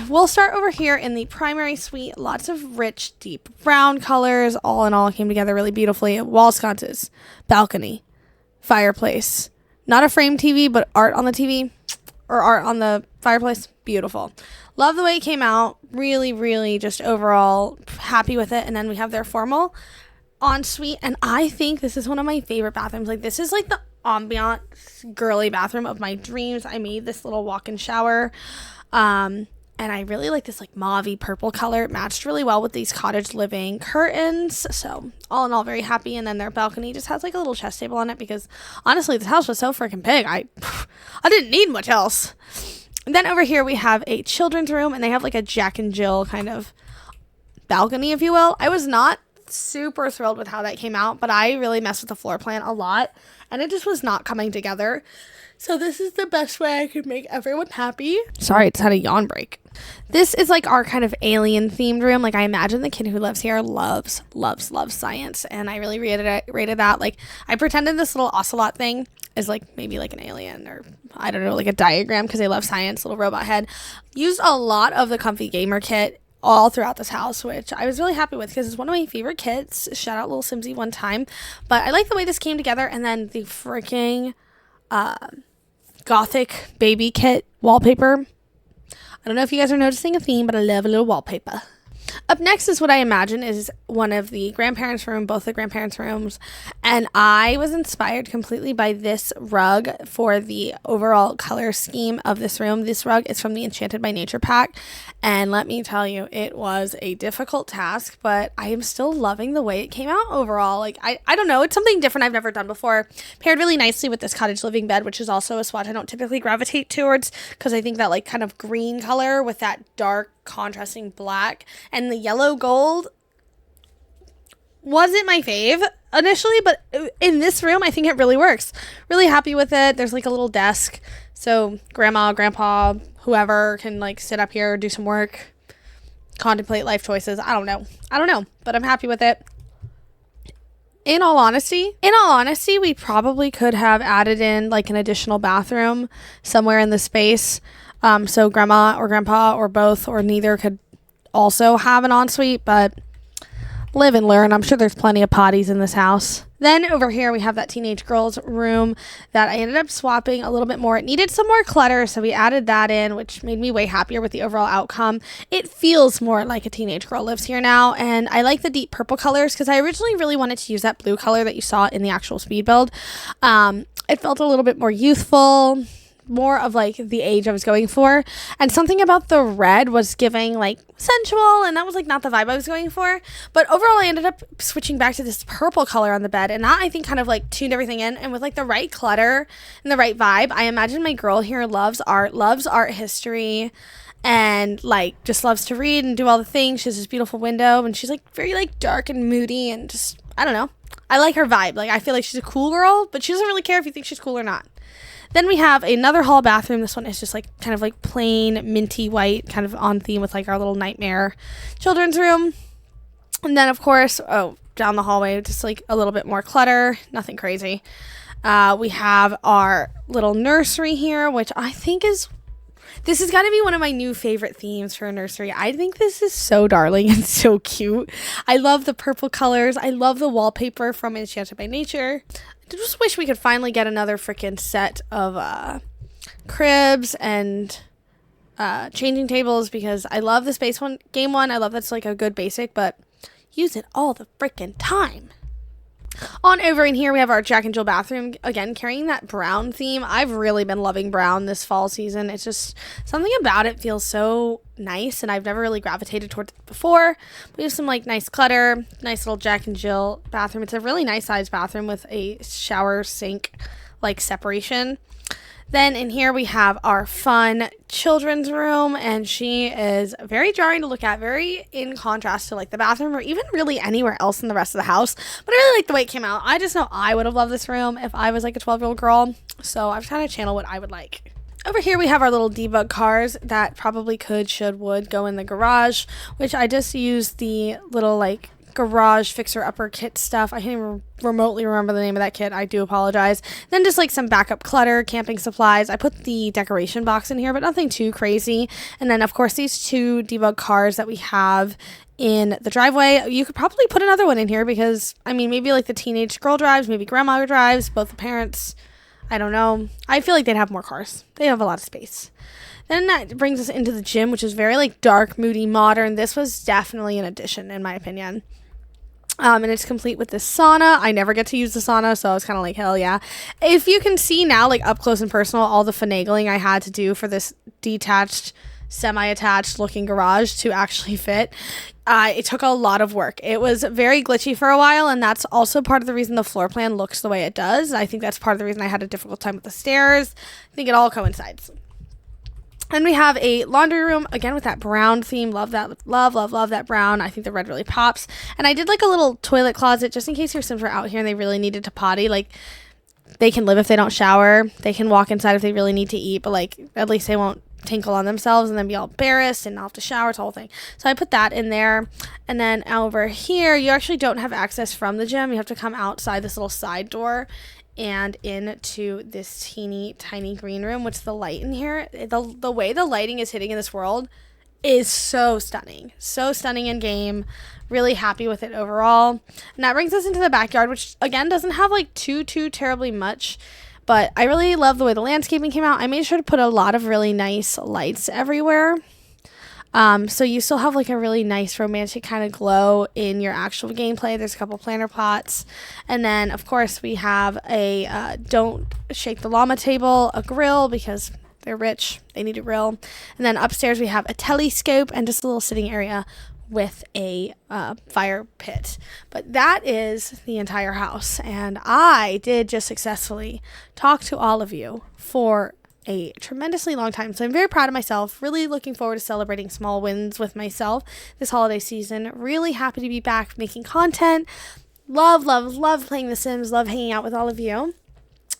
S1: We'll start over here in the primary suite. Lots of rich, deep brown colors. All in all, came together really beautifully. Wall sconces, balcony, fireplace. Not a frame TV, but art on the TV or art on the fireplace. Beautiful. Love the way it came out. Really, really just overall happy with it. And then we have their formal ensuite, and I think this is one of my favorite bathrooms. This is the ambient girly bathroom of my dreams. I made this little walk-in shower, and I really like this mauve-y purple color. It matched really well with these cottage living curtains, so all in all very happy. And then their balcony just has a little chest table on it because honestly this house was so freaking big. I didn't need much else. And then over here we have a children's room, and they have a Jack and Jill kind of balcony, if you will. I was not super thrilled with how that came out, but I really messed with the floor plan a lot, and it just was not coming together. So this is the best way I could make everyone happy. Sorry, it's had a yawn break. This is our kind of alien themed room. I imagine the kid who lives here loves science, and I really rated that. I pretended this little ocelot thing is maybe an alien, or I don't know, a diagram, because they love science, little robot head. Used a lot of the Comfy Gamer kit all throughout this house, which I was really happy with because it's one of my favorite kits. Shout out Little Simsy one time. But I like the way this came together. And then the freaking gothic baby kit wallpaper. I don't know if you guys are noticing a theme, but I love a little wallpaper. Up next is what I imagine is one of the grandparents' room, both the grandparents' rooms. And I was inspired completely by this rug for the overall color scheme of this room. This rug is from the Enchanted by Nature pack. And let me tell you, it was a difficult task, but I am still loving the way it came out overall. I don't know, it's something different I've never done before. Paired really nicely with this cottage living bed, which is also a swatch I don't typically gravitate towards because I think that kind of green color with that dark contrasting black and the yellow gold wasn't my fave initially, but in this room I think it really works. Really happy with it. There's a little desk so grandma, grandpa, whoever can sit up here, do some work, contemplate life choices. I don't know, but I'm happy with it. In all honesty, we probably could have added in like an additional bathroom somewhere in the space. So grandma or grandpa or both or neither could also have an ensuite, but live and learn. I'm sure there's plenty of potties in this house. Then over here we have that teenage girl's room that I ended up swapping a little bit more. It needed some more clutter, so we added that in, which made me way happier with the overall outcome. It feels more like a teenage girl lives here now, and I like the deep purple colors because I originally really wanted to use that blue color that you saw in the actual speed build. It felt a little bit more youthful, more of like the age I was going for, and something about the red was giving like sensual, and that was like not the vibe I was going for. But overall I ended up switching back to this purple color on the bed, and that I think kind of like tuned everything in. And with like the right clutter and the right vibe, I imagine my girl here loves art history, and like just loves to read and do all the things. She has this beautiful window, and she's like very like dark and moody, and just I don't know, I like her vibe. Like I feel like she's a cool girl, but she doesn't really care if you think she's cool or not. Then we have another hall bathroom. This one is just like kind of like plain minty white, kind of on theme with like our little nightmare children's room. And then of course, down the hallway, just like a little bit more clutter, nothing crazy. We have our little nursery here, which I think this is got to be one of my new favorite themes for a nursery. I think this is so darling and so cute. I love the purple colors. I love the wallpaper from Enchanted by Nature. I just wish we could finally get another freaking set of cribs and changing tables, because I love the space game one. I love that's like a good basic, but use it all the freaking time. On over in here, we have our Jack and Jill bathroom, again, carrying that brown theme. I've really been loving brown this fall season. It's just something about it feels so nice, and I've never really gravitated towards it before. We have some like nice clutter, nice little Jack and Jill bathroom. It's a really nice sized bathroom with a shower sink like separation. Then in here we have our fun children's room, and she is very jarring to look at, very in contrast to like the bathroom or even really anywhere else in the rest of the house. But I really like the way it came out. I just know I would have loved this room if I was like a 12-year-old girl. So I've trying to channel what I would like. Over here we have our little debug cars that probably could, should, would go in the garage, which I just used the little like garage fixer-upper kit stuff. I can't even remotely remember the name of that kit. I do apologize. Then just like some backup clutter, camping supplies. I put the decoration box in here, but nothing too crazy. And then, of course, these two debug cars that we have in the driveway. You could probably put another one in here because, I mean, maybe like the teenage girl drives, maybe grandma drives, both the parents. I don't know. I feel like they'd have more cars. They have a lot of space. Then that brings us into the gym, which is very like dark, moody, modern. This was definitely an addition, in my opinion. And it's complete with this sauna. I never get to use the sauna, so I was kind of like, hell yeah. If you can see now, like up close and personal, all the finagling I had to do for this detached, semi-attached looking garage to actually fit, it took a lot of work. It was very glitchy for a while, and that's also part of the reason the floor plan looks the way it does. I think that's part of the reason I had a difficult time with the stairs. I think it all coincides. And we have a laundry room, again, with that brown theme. Love that. Love that brown. I think the red really pops. And I did like a little toilet closet just in case your Sims were out here and they really needed to potty. Like, they can live if they don't shower. They can walk inside if they really need to eat. But, like, at least they won't tinkle on themselves and then be all embarrassed and not have to shower. It's the whole thing. So I put that in there. And then over here, you actually don't have access from the gym. You have to come outside this little side door and into this teeny tiny green room, which the light in here, the way the lighting is hitting in this world is so stunning in game. Really happy with it overall. And that brings us into the backyard, which again doesn't have like too terribly much, but I really love the way the landscaping came out. I made sure to put a lot of really nice lights everywhere. So you still have like a really nice romantic kind of glow in your actual gameplay. There's a couple planter pots. And then, of course, we have a don't shake the llama table, a grill because they're rich. They need a grill. And then upstairs we have a telescope and just a little sitting area with a fire pit. But that is the entire house. And I did just successfully talk to all of you for a tremendously long time. So I'm very proud of myself. Really looking forward to celebrating small wins with myself this holiday season. Really happy to be back making content. Love playing The Sims. Love hanging out with all of you.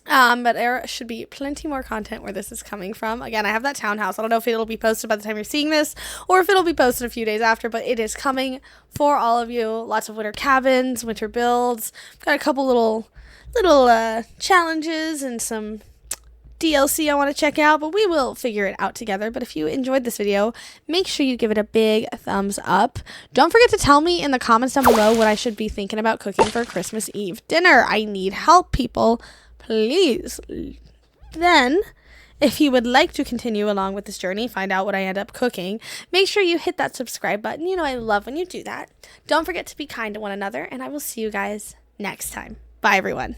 S1: But there should be plenty more content where this is coming from. Again, I have that townhouse. I don't know if it'll be posted by the time you're seeing this or if it'll be posted a few days after, but it is coming for all of you. Lots of winter cabins, winter builds. Got a couple little challenges and some DLC I want to check out, but we will figure it out together. But if you enjoyed this video, make sure you give it a big thumbs up. Don't forget to tell me in the comments down below what I should be thinking about cooking for Christmas Eve dinner. I need help, people. Please. Then, if you would like to continue along with this journey, find out what I end up cooking, make sure you hit that subscribe button. You know I love when you do that. Don't forget to be kind to one another, and I will see you guys next time. Bye, everyone.